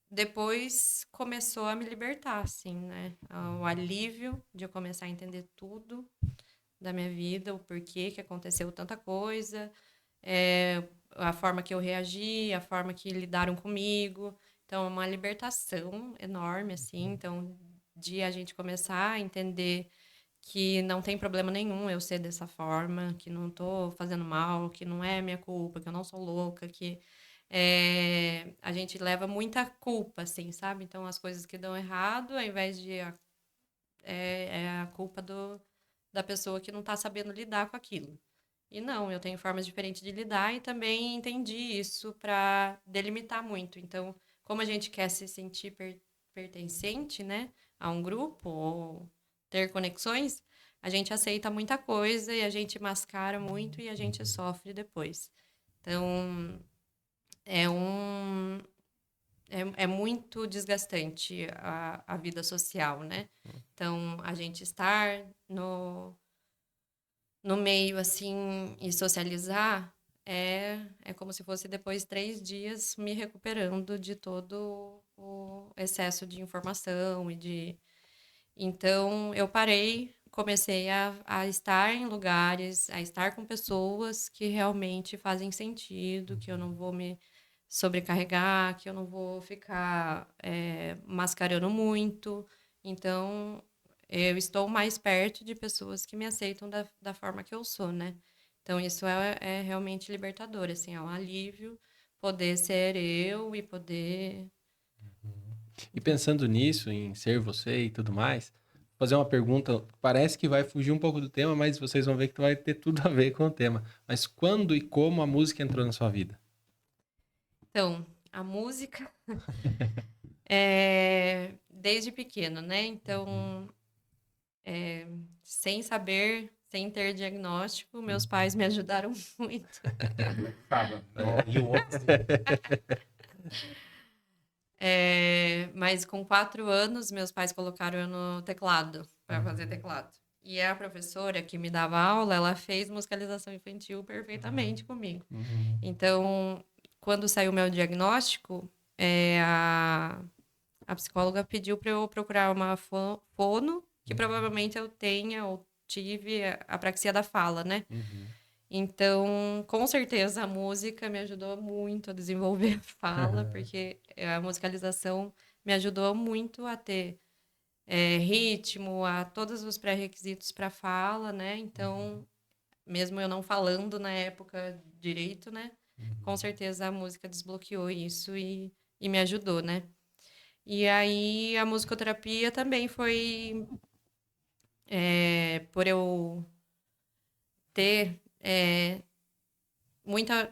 depois começou a me libertar, assim, né? O alívio de eu começar a entender tudo da minha vida, o porquê que aconteceu tanta coisa, a forma que eu reagi, a forma que lidaram comigo. Então, é uma libertação enorme, assim. Então, de a gente começar a entender que não tem problema nenhum eu ser dessa forma, que não tô fazendo mal, que não é minha culpa, que eu não sou louca, que a gente leva muita culpa, assim, sabe? Então, as coisas que dão errado, ao invés de é a culpa da pessoa que não tá sabendo lidar com aquilo. E não, eu tenho formas diferentes de lidar e também entendi isso para delimitar muito. Então, como a gente quer se sentir pertencente, né, a um grupo ou ter conexões, a gente aceita muita coisa e a gente mascara muito e a gente sofre depois. Então, é um é muito desgastante a vida social, né? Então, a gente estar no meio, assim, e socializar é como se fosse depois 3 dias me recuperando de todo o excesso de informação e de... Então, eu parei, comecei a estar em lugares, a estar com pessoas que realmente fazem sentido, que eu não vou me sobrecarregar, que eu não vou ficar mascarando muito. Então, eu estou mais perto de pessoas que me aceitam da forma que eu sou, né? Então, isso é realmente libertador, assim, é um alívio poder ser eu e poder... E pensando nisso, em ser você e tudo mais, vou fazer uma pergunta, parece que vai fugir um pouco do tema, mas vocês vão ver que vai ter tudo a ver com o tema. Mas quando e como a música entrou na sua vida? Então, a música desde pequeno, né? Então, sem saber, sem ter diagnóstico, meus pais me ajudaram muito. Tava. E o outro. Mas com 4 anos, meus pais colocaram eu no teclado, para fazer teclado. E a professora que me dava aula, ela fez musicalização infantil perfeitamente comigo. Então, quando saiu meu diagnóstico, a psicóloga pediu para eu procurar uma fono, que provavelmente eu tenha ou tive a apraxia da fala, né? Então, com certeza, a música me ajudou muito a desenvolver a fala, porque a musicalização me ajudou muito a ter ritmo, a todos os pré-requisitos para fala, né? Então, mesmo eu não falando na época direito, né? Com certeza a música desbloqueou isso e me ajudou, né? E aí a musicoterapia também foi por eu ter muita.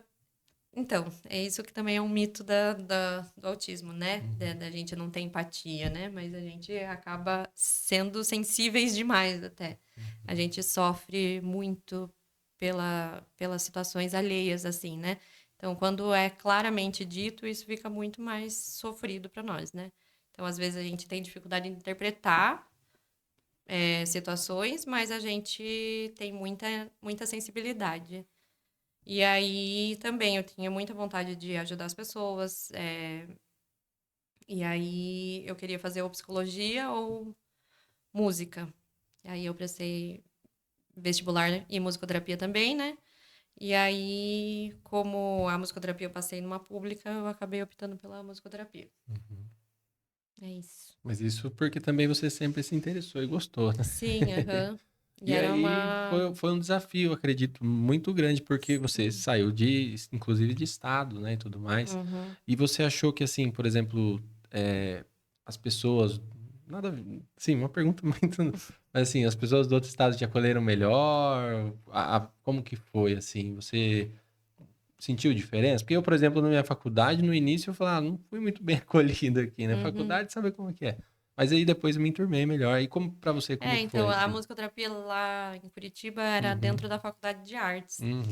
Então, é isso que também é um mito do autismo, né? Da gente não ter empatia, né? Mas a gente acaba sendo sensíveis demais até. A gente sofre muito pelas situações alheias, assim, né? Então, quando é claramente dito, isso fica muito mais sofrido para nós, né? Então, às vezes a gente tem dificuldade em interpretar situações, mas a gente tem muita sensibilidade. E aí também eu tinha muita vontade de ajudar as pessoas. E aí eu queria fazer ou psicologia ou música. E aí eu prestei vestibular e musicoterapia também, né? E aí, como a musicoterapia eu passei numa pública, eu acabei optando pela musicoterapia. É isso. Mas isso porque também você sempre se interessou e gostou, né? Sim, aham. E E era aí uma... foi um desafio, acredito, muito grande, porque você saiu inclusive de estado, né, e tudo mais. Uhum. E você achou que, assim, por exemplo, as pessoas, nada, sim, uma pergunta muito, mas assim, as pessoas do outro estado te acolheram melhor? Como que foi, assim? Você sentiu diferença? Porque eu, por exemplo, na minha faculdade, no início, eu falava, não fui muito bem acolhido aqui, né? Uhum. Faculdade, sabe como que é? Mas aí depois eu me enturmei melhor. E como pra você, como que Então, foi, a assim? musicoterapia lá em Curitiba era Uhum, dentro da Faculdade de Artes. uhum,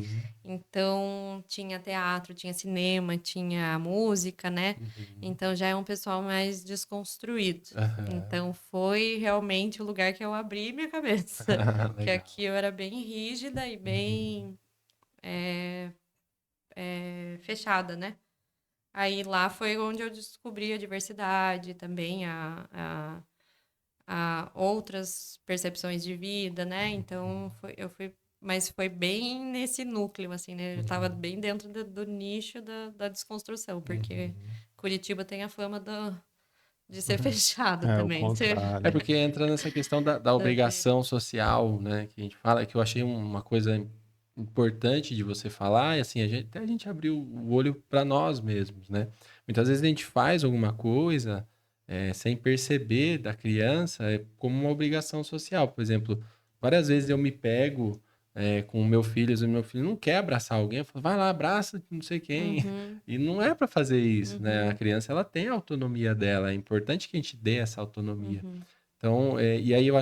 Então, tinha teatro, tinha cinema, tinha música, né? uhum. Então, já é um pessoal mais desconstruído. Aham. Então, foi realmente o lugar que eu abri minha cabeça. Que Legal. aqui eu era bem rígida e Uhum, bem fechada, né? Aí lá foi onde eu descobri a diversidade, também a outras percepções de vida, né? Então, eu fui... Mas foi bem nesse núcleo, assim, né? Eu estava uhum, bem dentro do nicho da desconstrução, porque uhum. Curitiba tem a fama de ser fechado É o também. É contrário. porque entra nessa questão da Também. obrigação social, né? Que a gente fala, que eu achei uma coisa importante de você falar, e assim, até a gente abriu o olho para nós mesmos, né? Muitas vezes a gente faz alguma coisa sem perceber da criança como uma obrigação social. Por exemplo, várias vezes eu me pego com o meu filho não quer abraçar alguém, eu falo, vai lá, abraça não sei quem. Uhum, E não é para fazer isso, né? A uhum, criança ela tem a autonomia dela, é importante que a gente dê essa autonomia. uhum. Então, e aí eu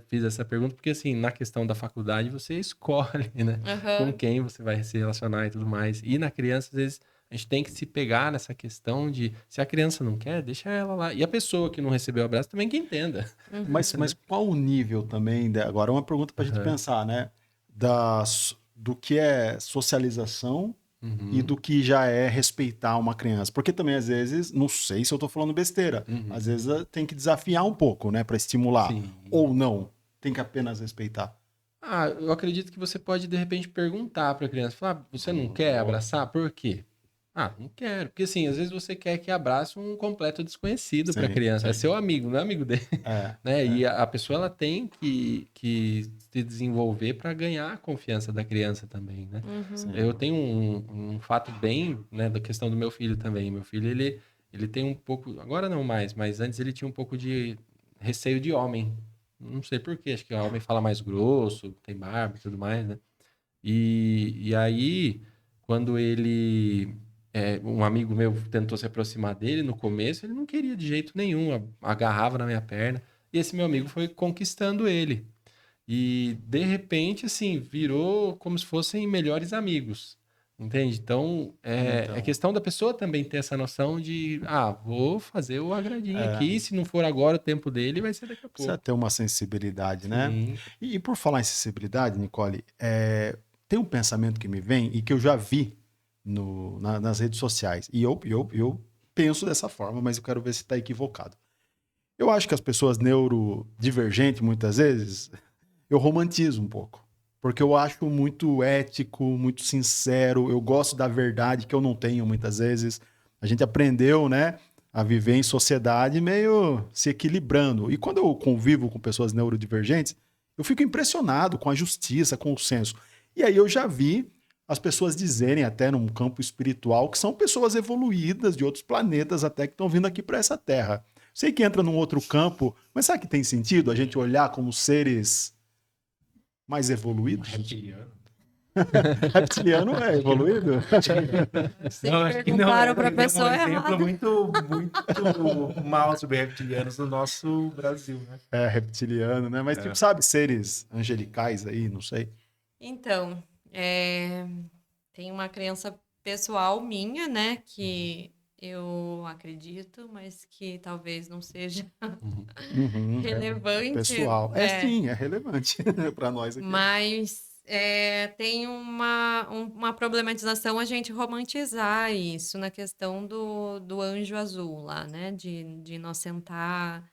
fiz essa pergunta porque, assim, na questão da faculdade, você escolhe, né, com Aham. quem você vai se relacionar e tudo mais. E na criança, às vezes, a gente tem que se pegar nessa questão de, se a criança não quer, deixa ela lá. E a pessoa que não recebeu o abraço também que entenda. Mas Né? qual o nível também? Agora, uma pergunta para a gente Aham. pensar, né? Do que é socialização e Uhum. do que já é respeitar uma criança. Porque também, às vezes, não sei se eu estou falando besteira. Às Uhum. vezes tem que desafiar um pouco, né? Para estimular. Sim. Ou não. Tem que apenas respeitar. Ah, eu acredito que você pode, de repente, perguntar para a criança, falar, "Ah, você não quer Boa. abraçar? Por quê? Ah, não quero. Porque, assim, às vezes você quer que abrace um completo desconhecido para a Sim. criança. É seu amigo, não é amigo dele, É. né? É. E a pessoa, ela tem que se desenvolver para ganhar a confiança da criança também, né? Uhum. Sim. Eu tenho um fato bem, né, da questão do meu filho também. Meu filho, ele tem um pouco, agora não mais, mas antes ele tinha um pouco de receio de homem. Não sei por quê, acho que o homem fala mais grosso, tem barba e tudo mais, né? E aí, quando um amigo meu tentou se aproximar dele no começo, ele não queria de jeito nenhum, agarrava na minha perna. E esse meu amigo foi conquistando ele. E de repente, assim, virou como se fossem melhores amigos. Entende? Então, é Então, questão da pessoa também ter essa noção de, vou fazer o agradinho é, aqui, se não for agora o tempo dele, vai ser daqui a precisa pouco. ter uma sensibilidade, né? Sim. E por falar em sensibilidade, Nicole, tem um pensamento que me vem e que eu já vi nas redes sociais. E eu penso dessa forma, mas eu quero ver se está equivocado. Eu acho que as pessoas neurodivergentes, muitas vezes, eu romantizo um pouco. Porque eu acho muito ético, muito sincero. Eu gosto da verdade que eu não tenho muitas vezes. A gente aprendeu, né, a viver em sociedade meio se equilibrando. E quando eu convivo com pessoas neurodivergentes, eu fico impressionado com a justiça, com o senso. E aí eu já vi as pessoas dizerem, até num campo espiritual, que são pessoas evoluídas de outros planetas até que estão vindo aqui para essa Terra. Sei que entra num outro campo, mas sabe que tem sentido a gente olhar como seres mais evoluídos? Reptiliano. Reptiliano é evoluído? Vocês Não, acho que não. perguntaram para a Ele deu um pessoa exemplo errada. muito mal sobre reptilianos no nosso Brasil, né? É, reptiliano, né? Mas, tipo, sabe, seres angelicais aí, não sei. Então, tem uma crença pessoal minha, né, que eu acredito, mas que talvez não seja Uhum. Uhum, é relevante, pessoal. É sim, é relevante para nós aqui. mas tem uma problematização a gente romantizar isso na questão do anjo azul lá, né, de inocentar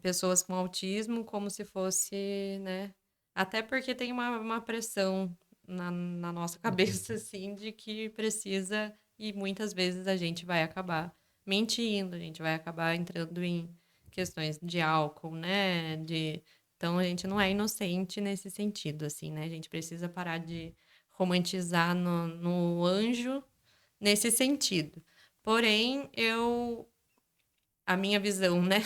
pessoas com autismo como se fosse, né, Até porque tem uma pressão na nossa cabeça, assim, de que precisa, e muitas vezes a gente vai acabar mentindo, a gente vai acabar entrando em questões de álcool, né? Então a gente não é inocente nesse sentido, assim, né? A gente precisa parar de romantizar no anjo nesse sentido. Porém, a minha visão, né?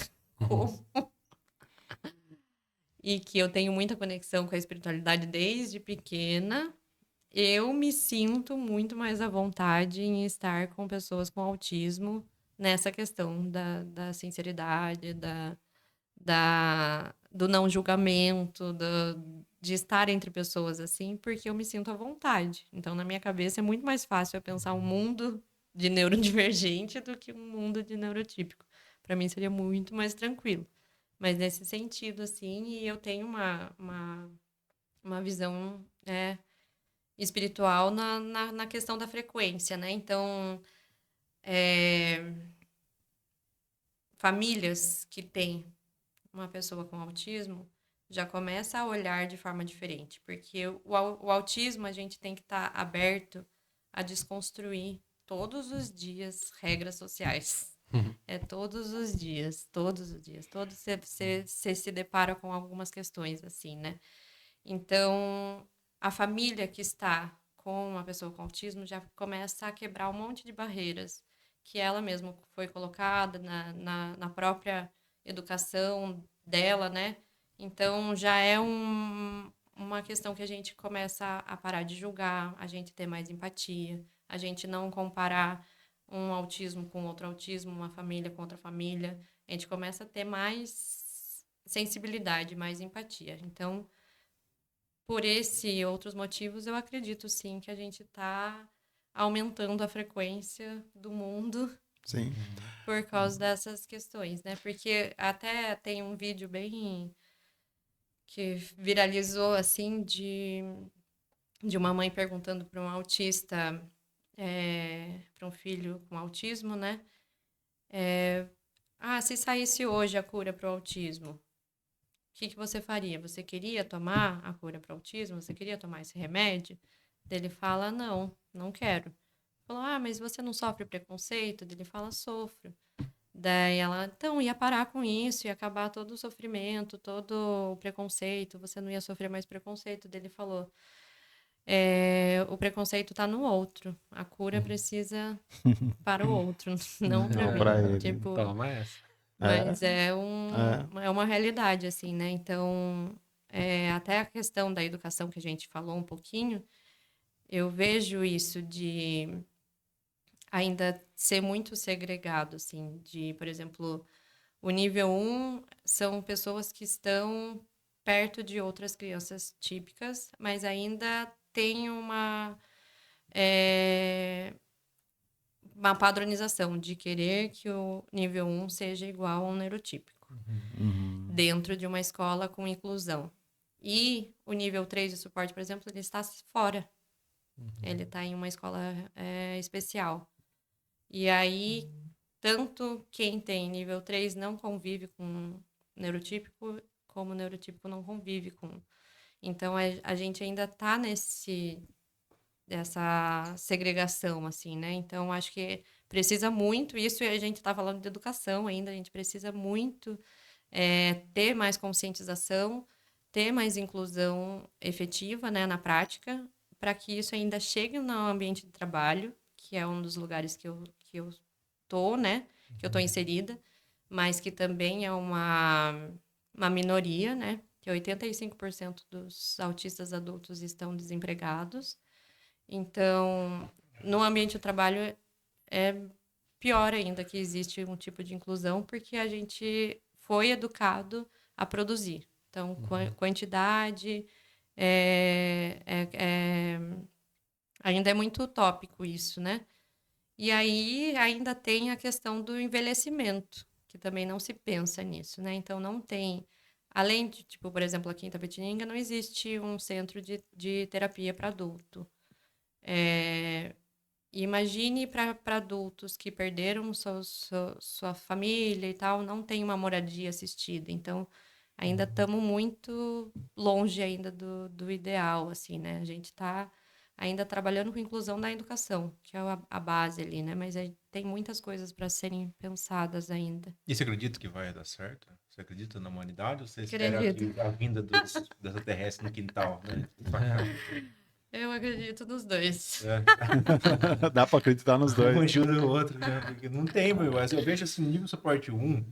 E que eu tenho muita conexão com a espiritualidade desde pequena, eu me sinto muito mais à vontade em estar com pessoas com autismo nessa questão da sinceridade, do não julgamento, de estar entre pessoas assim, porque eu me sinto à vontade. Então, na minha cabeça, é muito mais fácil eu pensar um mundo de neurodivergente do que um mundo de neurotípico. Para mim, seria muito mais tranquilo. Mas nesse sentido, assim, e eu tenho uma visão, né, espiritual na questão da frequência, né? Então, famílias que têm uma pessoa com autismo já começa a olhar de forma diferente, porque o autismo a gente tem que estar aberto a desconstruir todos os dias regras sociais. É todos os dias, todos os dias. Todos você se depara com algumas questões assim, né? Então, a família que está com uma pessoa com autismo já começa a quebrar um monte de barreiras que ela mesma foi colocada na própria educação dela, né? Então, já é uma questão que a gente começa a parar de julgar, a gente ter mais empatia, a gente não comparar um autismo com outro autismo, uma família com outra família. A gente começa a ter mais sensibilidade, mais empatia. Então, por esse e outros motivos, eu acredito sim que a gente está aumentando a frequência do mundo Sim. por causa dessas questões, né? Porque até tem um vídeo bem que viralizou assim de uma mãe perguntando para um autista, para um filho com autismo, né? Se saísse hoje a cura para o autismo, o que você faria? Você queria tomar a cura para o autismo? Você queria tomar esse remédio? Ele fala, não, não quero. Falou, mas você não sofre preconceito? Ele fala, sofro. Daí ela, então, ia parar com isso, ia acabar todo o sofrimento, todo o preconceito, você não ia sofrer mais preconceito. Daí ele falou, o preconceito está no outro, a cura precisa para o outro, não para Não mim. para ele. Tipo, Toma essa. mas É. é uma realidade, assim, né? Então, até a questão da educação que a gente falou um pouquinho, eu vejo isso de ainda ser muito segregado, assim, de, por exemplo, o nível 1 são pessoas que estão perto de outras crianças típicas, mas ainda tem uma padronização de querer que o nível 1 seja igual ao neurotípico, dentro de uma escola com inclusão. E o nível 3 de suporte, por exemplo, ele está fora. Ele está em uma escola especial. E aí, tanto quem tem nível 3 não convive com neurotípico, como o neurotípico não convive com. Então, a gente ainda está dessa segregação, assim, né? Então, acho que precisa muito, isso a gente está falando de educação ainda, a gente precisa muito ter mais conscientização, ter mais inclusão efetiva, né, na prática, para que isso ainda chegue no ambiente de trabalho, que é um dos lugares que eu tô, né, que eu tô inserida, mas que também é uma minoria, né, que 85% dos autistas adultos estão desempregados. Então, no ambiente de trabalho é pior ainda que existe um tipo de inclusão, porque a gente foi educado a produzir. Então, quantidade ainda é muito utópico isso, né? E aí ainda tem a questão do envelhecimento, que também não se pensa nisso, né? Então, não tem... Além de, tipo, por exemplo, aqui em Itapetininga, não existe um centro de terapia para adulto. Imagine para adultos que perderam sua família e tal, não tem uma moradia assistida. Então, ainda estamos muito longe ainda do ideal, assim, né? A gente está ainda trabalhando com inclusão na educação, que é a base ali, né? Mas tem muitas coisas para serem pensadas ainda. E você acredita que vai dar certo? Você acredita na humanidade ou você espera Acredito. que a vinda dos extraterrestres no quintal, né? Eu acredito nos dois. Dá pra acreditar nos Um dois. ajuda o outro, né? Porque não tem, mas eu vejo assim, nível suporte 1,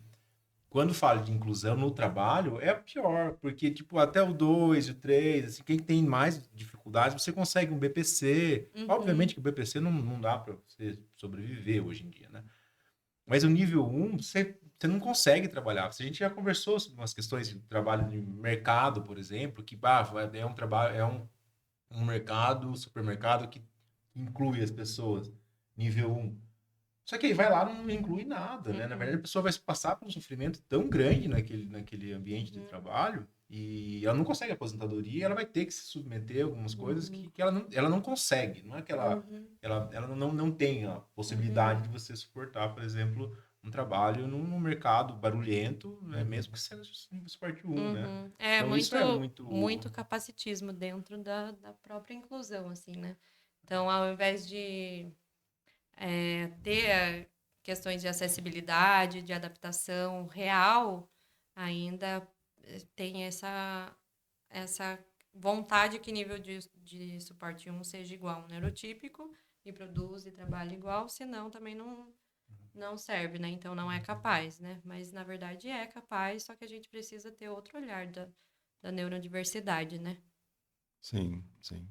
quando falo de inclusão no trabalho, é pior, porque, tipo, até o 2, o 3, assim, quem tem mais dificuldades, você consegue um BPC. Obviamente que o BPC não dá para você sobreviver hoje em dia, né? Mas o nível 1, você não consegue trabalhar. Se a gente já conversou sobre umas questões de trabalho de mercado, por exemplo, que é um trabalho, um mercado, supermercado que inclui as pessoas, nível 1. Só que aí vai lá não inclui nada, né? Na verdade, a pessoa vai passar por um sofrimento tão grande naquele ambiente de trabalho e ela não consegue aposentadoria, ela vai ter que se submeter a algumas coisas que ela não consegue. Não é que ela não tem a possibilidade de você suportar, por exemplo, um trabalho num mercado barulhento, mesmo que seja nível suporte 1, né? É Então, isso é muito... muito capacitismo dentro da própria inclusão, assim, né? Então, ao invés de ter questões de acessibilidade, de adaptação real, ainda tem essa vontade que nível de suporte 1 seja igual, um neurotípico, e produz e trabalha igual, senão também não serve, né? Então não é capaz, né? Mas na verdade é capaz, só que a gente precisa ter outro olhar da neurodiversidade, né? Sim, sim.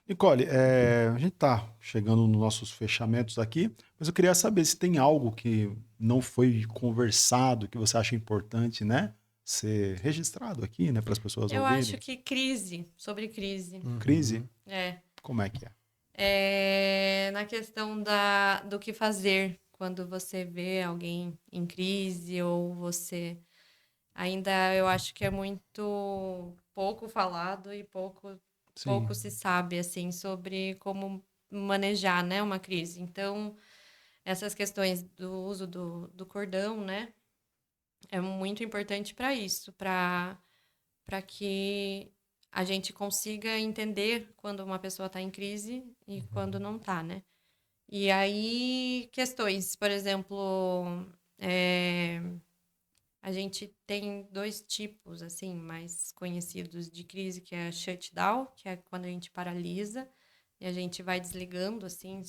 Nicole, a gente está chegando nos nossos fechamentos aqui, mas eu queria saber se tem algo que não foi conversado, que você acha importante, né? Ser registrado aqui, né? Para as pessoas Eu acho ouvirem. que sobre crise, Crise? é. Como é que é? Na questão do que fazer quando você vê alguém em crise ou você ainda eu acho que é muito pouco falado e pouco Sim. se sabe assim sobre como manejar, né, uma crise. Então, essas questões do uso do cordão, né, é muito importante para isso, para que a gente consiga entender quando uma pessoa está em crise e quando não está, né? E aí, questões, por exemplo, a gente tem dois tipos, assim, mais conhecidos de crise, que é shutdown, que é quando a gente paralisa e a gente vai desligando, assim,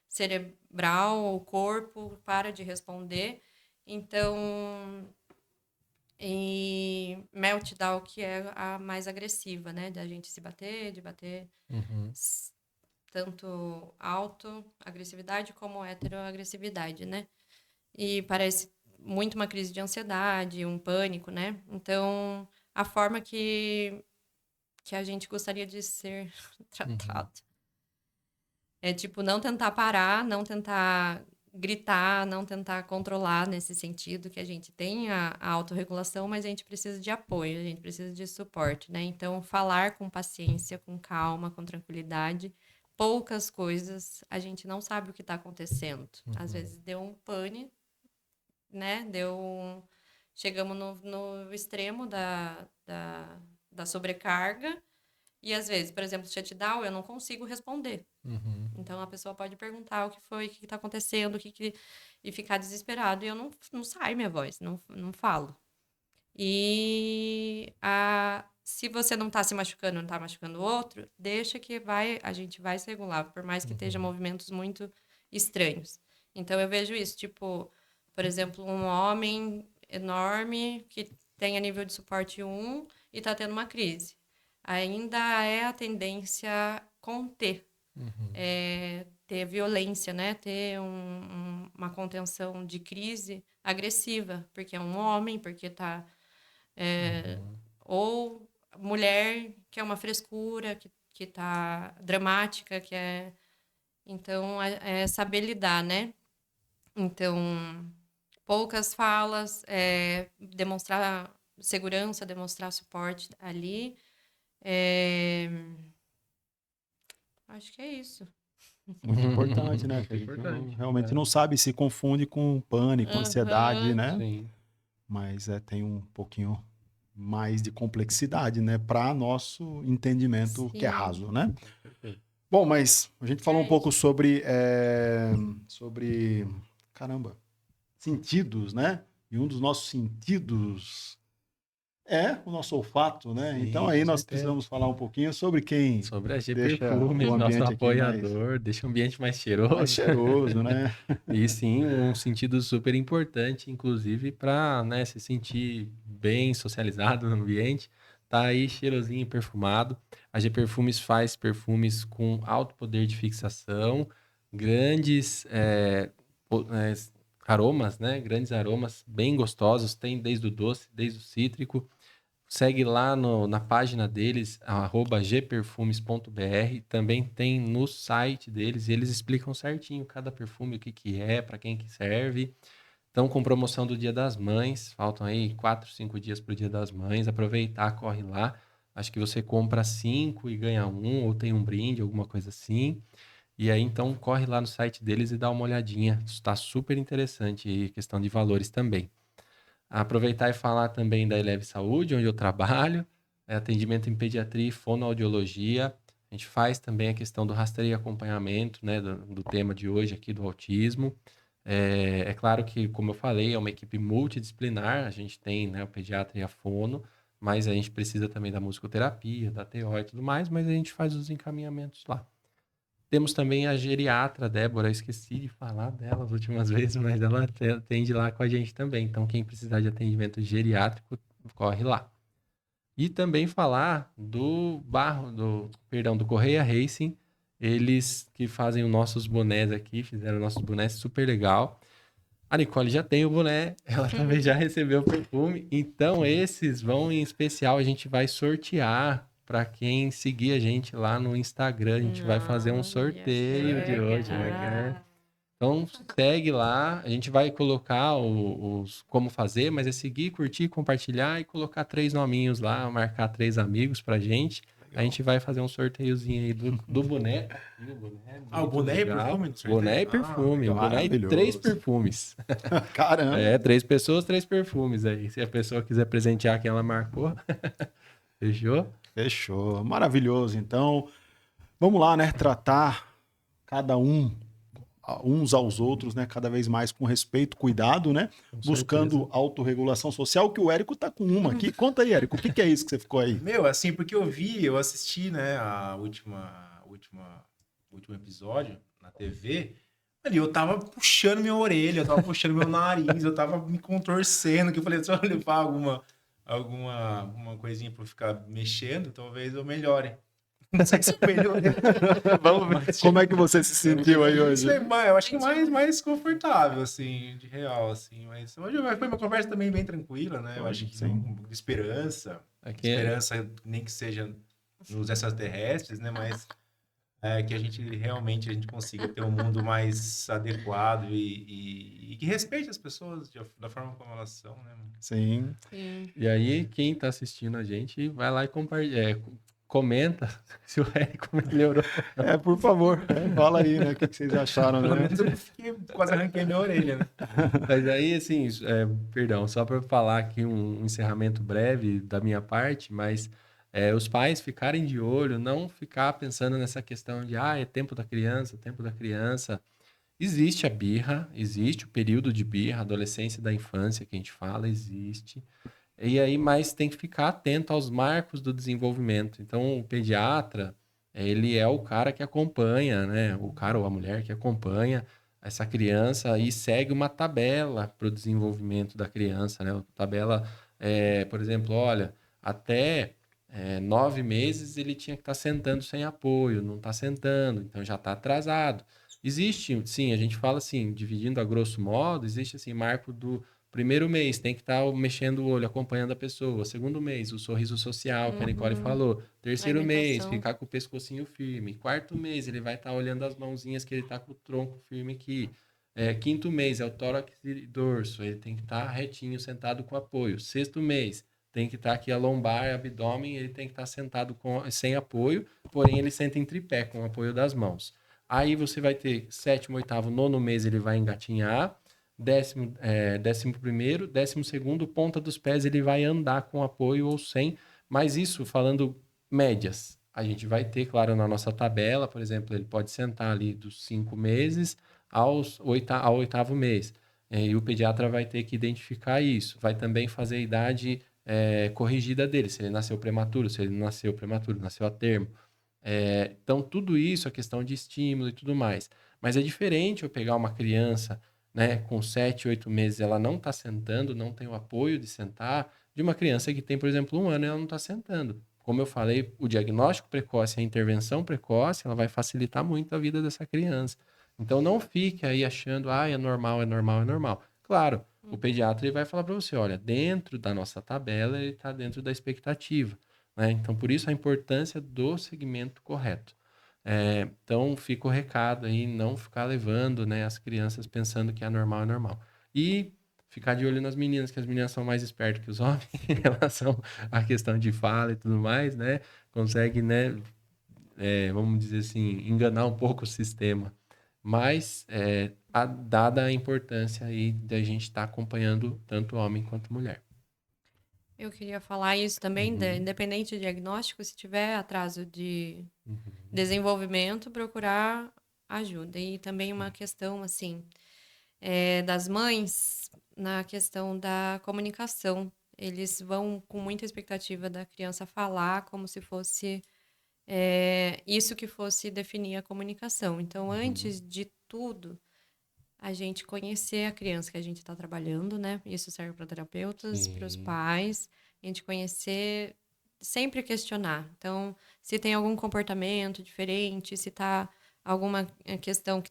cerebral, o corpo para de responder. Então, e meltdown, que é a mais agressiva, né? Da gente se bater, de bater tanto auto-agressividade como heteroagressividade, né? E parece muito uma crise de ansiedade, um pânico, né? Então, a forma que a gente gostaria de ser tratado é, tipo, não tentar parar, não tentar gritar, não tentar controlar nesse sentido, que a gente tem a autorregulação, mas a gente precisa de apoio, a gente precisa de suporte, né? Então, falar com paciência, com calma, com tranquilidade, poucas coisas, a gente não sabe o que está acontecendo. Às vezes deu um pane, né? Chegamos no extremo da sobrecarga, e às vezes, por exemplo, shutdown, eu não consigo responder. Então a pessoa pode perguntar o que foi, o que está acontecendo, e ficar desesperado. E eu não sai minha voz, não falo. E se você não está se machucando, não está machucando o outro, deixa que a gente vai se regular, por mais que esteja movimentos muito estranhos. Então eu vejo isso, tipo, por exemplo, um homem enorme que tem a nível de suporte 1 e está tendo uma crise. Ainda é a tendência conter, ter violência, né? Ter uma contenção de crise agressiva, porque é um homem, porque tá... Ou mulher, que é uma frescura, que tá dramática, que é... Então, é saber lidar, né? Então, poucas falas, demonstrar segurança, demonstrar suporte ali. Acho que é isso. Muito importante, né? Muito Que a gente importante. realmente não sabe, se confunde com pânico, ansiedade, Aham. né? Sim. mas tem um pouquinho mais de complexidade, né? Para nosso entendimento que é Sim. raso, né? Bom, mas a gente falou um pouco sobre caramba, sentidos, né? E um dos nossos sentidos é o nosso olfato, né? Sim, Então aí com nós certeza. precisamos falar um pouquinho sobre quem Sobre a G deixa Perfumes, o nosso ambiente aqui apoiador, deixa o ambiente mais cheiroso. mais cheiroso, né? E sim, um sentido super importante, inclusive, para, né, se sentir bem socializado no ambiente. Tá aí cheirosinho e perfumado. A G Perfumes faz perfumes com alto poder de fixação, grandes aromas, né? Grandes aromas bem gostosos. Tem desde o doce, desde o cítrico. Segue lá na página deles, @gperfumes.br. Também tem no site deles e eles explicam certinho cada perfume, o que que é, para quem que serve. Estão com promoção do Dia das Mães. Faltam aí 4, 5 dias para o Dia das Mães. Aproveitar, corre lá. Acho que você compra 5 e ganha um, ou tem um brinde, alguma coisa assim. E aí, então, corre lá no site deles e dá uma olhadinha. Está super interessante e questão de valores também. Aproveitar e falar também da Eleve Saúde, onde eu trabalho, atendimento em pediatria e fonoaudiologia. A gente faz também a questão do rastreio e acompanhamento, né, do tema de hoje aqui do autismo. É claro que, como eu falei, é uma equipe multidisciplinar, a gente tem, né, o pediatra e a fono, mas a gente precisa também da musicoterapia, da TO e tudo mais, mas a gente faz os encaminhamentos lá. Temos também a geriatra Débora, eu esqueci de falar dela as últimas vezes, mas ela atende lá com a gente também. Então, quem precisar de atendimento geriátrico, corre lá. E também falar do Correia Racing, eles que fazem os nossos bonés aqui, fizeram nossos bonés super legal. A Nicole já tem o boné, ela também já recebeu o perfume. Então, esses vão em especial, a gente vai sortear para quem seguir a gente lá no Instagram. A gente vai fazer um Olha, sorteio de hoje, né? legal. Então, segue lá. A gente vai colocar os como fazer, mas é seguir, curtir, compartilhar e colocar 3 nominhos lá, marcar 3 amigos pra gente. A gente vai fazer um sorteiozinho aí do boné. E o boné O muito boné e legal. perfume no sorteio? Boné e perfume. legal. O boné e Maravilhoso. 3 perfumes. Caramba. 3 pessoas, 3 perfumes aí. Se a pessoa quiser presentear quem ela marcou. Fechou? Fechou. Maravilhoso. Então, vamos lá, né? Tratar cada uns aos outros, né? Cada vez mais com respeito, cuidado, né? Com Buscando certeza. autorregulação social, que o Érico tá com uma aqui. Conta aí, Érico, o que é isso que você ficou aí? Meu, assim, porque eu assisti, né, o último episódio na TV, ali eu tava puxando minha orelha, eu tava puxando meu nariz, eu tava me contorcendo, que eu falei, se eu levar alguma coisinha pra eu ficar mexendo, talvez eu melhore. Não sei se eu melhorei. Vamos ver. Como é que você se sentiu aí hoje? Isso é eu acho que mais confortável, assim, de real, assim. Mas hoje foi uma conversa também bem tranquila, né? Eu acho que Sim. de esperança. Aqui Esperança, nem que seja nos extraterrestres, né? Mas que a gente realmente consiga ter um mundo mais adequado e que respeite as pessoas da forma como elas são, né? Sim. Sim. E aí, quem tá assistindo a gente, vai lá e comenta se o Érico melhorou. Por favor, fala aí, né? O que vocês acharam, Pelo né? menos eu quase arranquei minha orelha, né? Mas aí, assim, perdão, só para falar aqui um encerramento breve da minha parte, mas os pais ficarem de olho, não ficar pensando nessa questão de, é tempo da criança, tempo da criança. Existe a birra, existe o período de birra, adolescência da infância que a gente fala, existe. E aí, mas tem que ficar atento aos marcos do desenvolvimento. Então, o pediatra, ele é o cara que acompanha, né? O cara ou a mulher que acompanha essa criança e segue uma tabela para o desenvolvimento da criança, né? Tabela, por exemplo, olha, até 9 meses ele tinha que estar sentando sem apoio, não está sentando, então já está atrasado. Existe, sim, a gente fala assim, dividindo a grosso modo, existe assim, marco do primeiro mês, tem que estar mexendo o olho, acompanhando a pessoa. Segundo mês, o sorriso social, que a Nicole falou. Terceiro mês, Alimentação. ficar com o pescocinho firme. Quarto mês, ele vai estar olhando as mãozinhas que ele está com o tronco firme aqui. Quinto mês, é o tórax e dorso, ele tem que estar retinho, sentado com apoio. Sexto mês, tem que estar aqui a lombar, abdômen, ele tem que estar sentado sem apoio, porém ele senta em tripé, com o apoio das mãos. Aí você vai ter sétimo, oitavo, nono mês, ele vai engatinhar. décimo primeiro, 12º, ponta dos pés ele vai andar com apoio ou sem, mas isso falando médias. A gente vai ter, claro, na nossa tabela, por exemplo, ele pode sentar ali dos 5 meses ao 8º mês. E o pediatra vai ter que identificar isso. Vai também fazer a idade corrigida dele, se ele nasceu prematuro, se ele não nasceu prematuro, nasceu a termo. Então, tudo isso é questão de estímulo e tudo mais. Mas é diferente eu pegar uma criança, né, com 7, 8 meses, ela não está sentando, não tem o apoio de sentar, de uma criança que tem, por exemplo, 1 ano e ela não está sentando. Como eu falei, o diagnóstico precoce, a intervenção precoce, ela vai facilitar muito a vida dessa criança. Então, não fique aí achando, é normal, é normal, é normal. Claro, o pediatra ele vai falar para você, olha, dentro da nossa tabela, ele está dentro da expectativa, né? Então, por isso a importância do segmento correto. Então, fica o recado aí, não ficar levando, né, as crianças pensando que é normal. E ficar de olho nas meninas, que as meninas são mais espertas que os homens em relação à questão de fala e tudo mais, né? Consegue, né, vamos dizer assim, enganar um pouco o sistema. Mas, dada a importância aí da gente estar acompanhando tanto homem quanto mulher. Eu queria falar isso também, Uhum. independente do diagnóstico, se tiver atraso de Uhum. desenvolvimento, procurar ajuda. E também uma questão, assim, das mães, na questão da comunicação. Eles vão com muita expectativa da criança falar como se fosse isso que fosse definir a comunicação. Então, antes de tudo, a gente conhecer a criança que a gente está trabalhando, né? Isso serve para terapeutas, para os Sim. pais. A gente conhecer, sempre questionar. Então, se tem algum comportamento diferente, se tá alguma questão que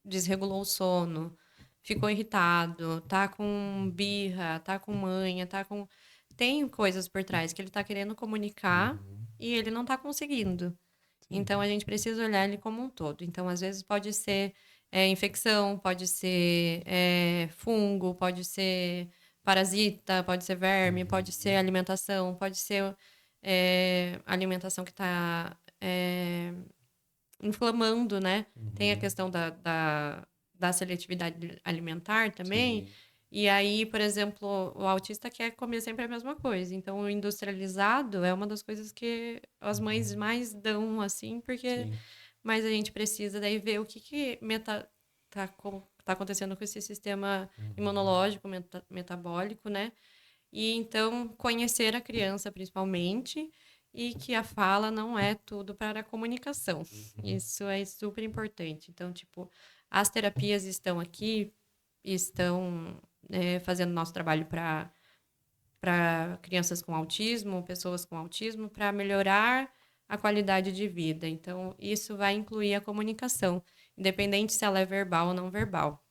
desregulou o sono, ficou irritado, tá com birra, tá com manha, tem coisas por trás que ele tá querendo comunicar e ele não tá conseguindo. Então, a gente precisa olhar ele como um todo. Então, às vezes, pode ser infecção, pode ser fungo, pode ser parasita, pode ser verme, pode ser alimentação, pode ser alimentação que está inflamando, né? Tem a questão da seletividade alimentar também. Sim. E aí, por exemplo, o autista quer comer sempre a mesma coisa. Então, o industrializado é uma das coisas que as mães mais dão, assim, porque... Sim. Mas a gente precisa daí ver o que tá acontecendo com esse sistema imunológico, metabólico, né? E então conhecer a criança principalmente e que a fala não é tudo para a comunicação. Isso é super importante. Então, tipo, as terapias estão aqui, estão fazendo nosso trabalho para crianças com autismo, pessoas com autismo, para melhorar a qualidade de vida. Então, isso vai incluir a comunicação, independente se ela é verbal ou não verbal.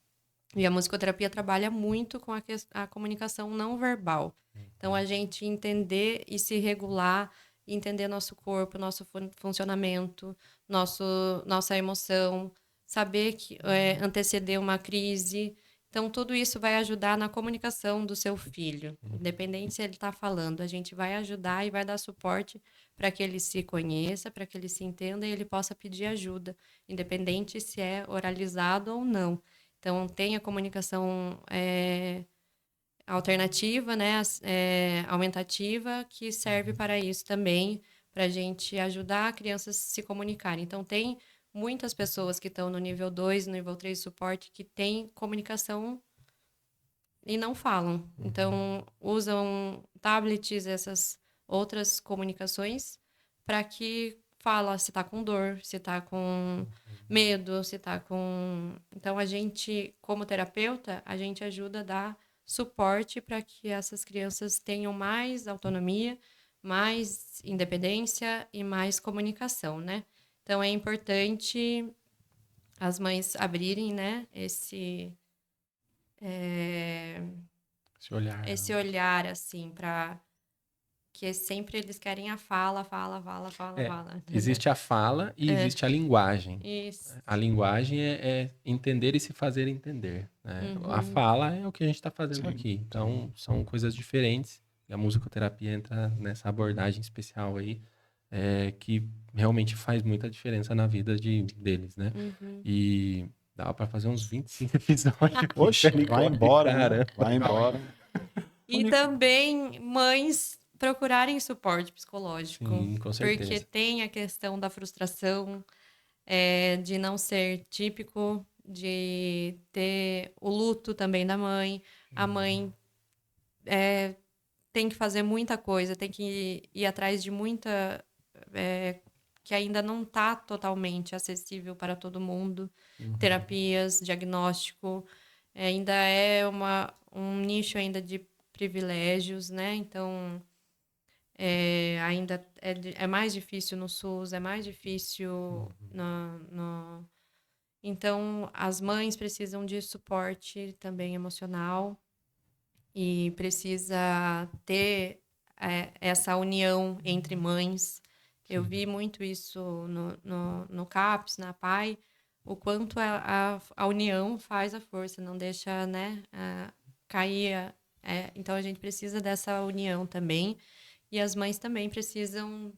E a musicoterapia trabalha muito com a comunicação não verbal. Então, a gente entender e se regular, entender nosso corpo, nosso funcionamento, nossa emoção, saber que anteceder uma crise. Então, tudo isso vai ajudar na comunicação do seu filho. Independente se ele está falando, a gente vai ajudar e vai dar suporte para que ele se conheça, para que ele se entenda e ele possa pedir ajuda, independente se é oralizado ou não. Então, tem a comunicação alternativa, né, aumentativa, que serve para isso também, para a gente ajudar crianças a se comunicarem. Então, tem muitas pessoas que estão no nível 2, no nível 3 de suporte, que têm comunicação e não falam. Então, usam tablets, essas outras comunicações, para que fala se está com dor, se está com medo, se está com... Então, a gente, como terapeuta, a gente ajuda a dar suporte para que essas crianças tenham mais autonomia, mais independência e mais comunicação, né? Então, é importante as mães abrirem, né, esse Esse olhar. olhar, assim, para que sempre eles querem a fala, entendeu? Existe a fala e existe a linguagem. Isso. A linguagem é entender e se fazer entender, né? A Uhum. fala é o que a gente está fazendo Sim, aqui. Então, são coisas diferentes. E a musicoterapia entra nessa abordagem especial aí, que realmente faz muita diferença na vida deles, né? Uhum. E Dá pra fazer uns 25 episódios. Oxe, Nicole, vai embora, né? caramba. Vai embora. E também mães procurarem suporte psicológico. Sim, com Porque certeza. tem a questão da frustração, de não ser típico, de ter o luto também da mãe. A mãe tem que fazer muita coisa, tem que ir atrás de muita. Que ainda não está totalmente acessível para todo mundo. Terapias, diagnóstico, ainda é um nicho ainda de privilégios, né? Então, ainda é mais difícil no SUS, é mais difícil no... Então, as mães precisam de suporte também emocional e precisa ter essa união entre mães. Eu vi muito isso no CAPS, na PAI, o quanto a união faz a força, não deixa, né, cair. Então, a gente precisa dessa união também. E as mães também precisam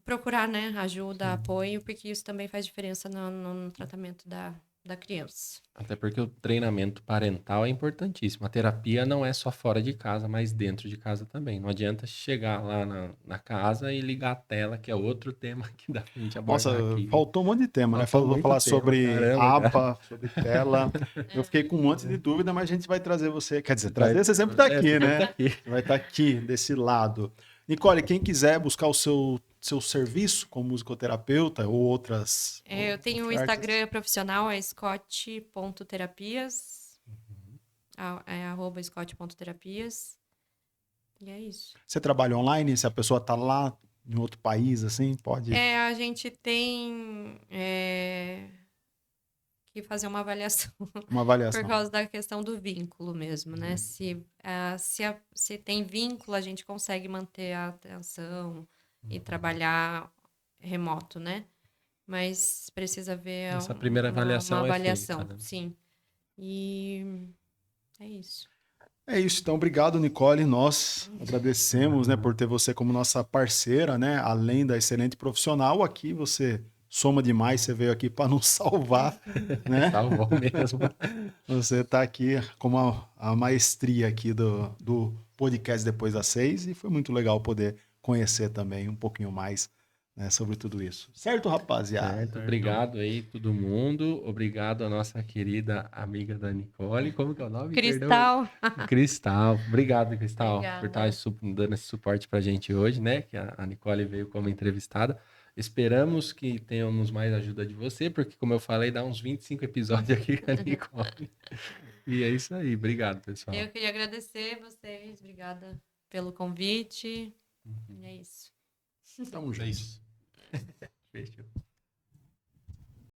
procurar, né, ajuda, apoio, porque isso também faz diferença no tratamento da criança. Até porque o treinamento parental é importantíssimo. A terapia não é só fora de casa, mas dentro de casa também. Não adianta chegar lá na casa e ligar a tela, que é outro tema que dá pra gente Nossa, abordar aqui. faltou um monte de tema, né? Faltou muito Falar tema, sobre caramba, cara. aba, sobre tela. Eu fiquei com um monte de dúvida, mas a gente vai trazer você. Quer dizer, Vai- trazer você sempre tá aqui, você né? tá aqui. Você vai estar aqui, desse lado. Nicole, quem quiser buscar o seu serviço como musicoterapeuta ou outras. Eu tenho o ofertas. Instagram profissional, é scott.terapias. É @scott.terapias. E é isso. Você trabalha online? Se a pessoa tá lá em outro país, assim, pode. A gente tem que fazer uma avaliação Uma avaliação. por causa da questão do vínculo mesmo, né? Se tem vínculo, a gente consegue manter a atenção e trabalhar remoto, né? Mas precisa ver Essa primeira avaliação uma é avaliação, feita, né? sim. E é isso. É isso, então obrigado, Nicole. Nós agradecemos, né, por ter você como nossa parceira, né? Além da excelente profissional, aqui você soma demais, você veio aqui para nos salvar, né? Salvou mesmo. Você está aqui como a maestria aqui do podcast Depois das 6 e foi muito legal poder conhecer também um pouquinho mais, né, sobre tudo isso. Certo, rapaziada? Certo, obrigado aí todo mundo. Obrigado a nossa querida amiga da Nicole. Como que é o nome? Cristal. Perdão. Cristal. Obrigado, Cristal, por Obrigada. estar dando esse suporte pra gente hoje, né? Que a Nicole veio como entrevistada. Esperamos que tenhamos mais ajuda de você, porque, como eu falei, dá uns 25 episódios aqui com a Nicole. E é isso aí. Obrigado, pessoal. Eu queria agradecer vocês. Obrigada pelo convite. E é isso. Tamo junto. É isso. Fechou.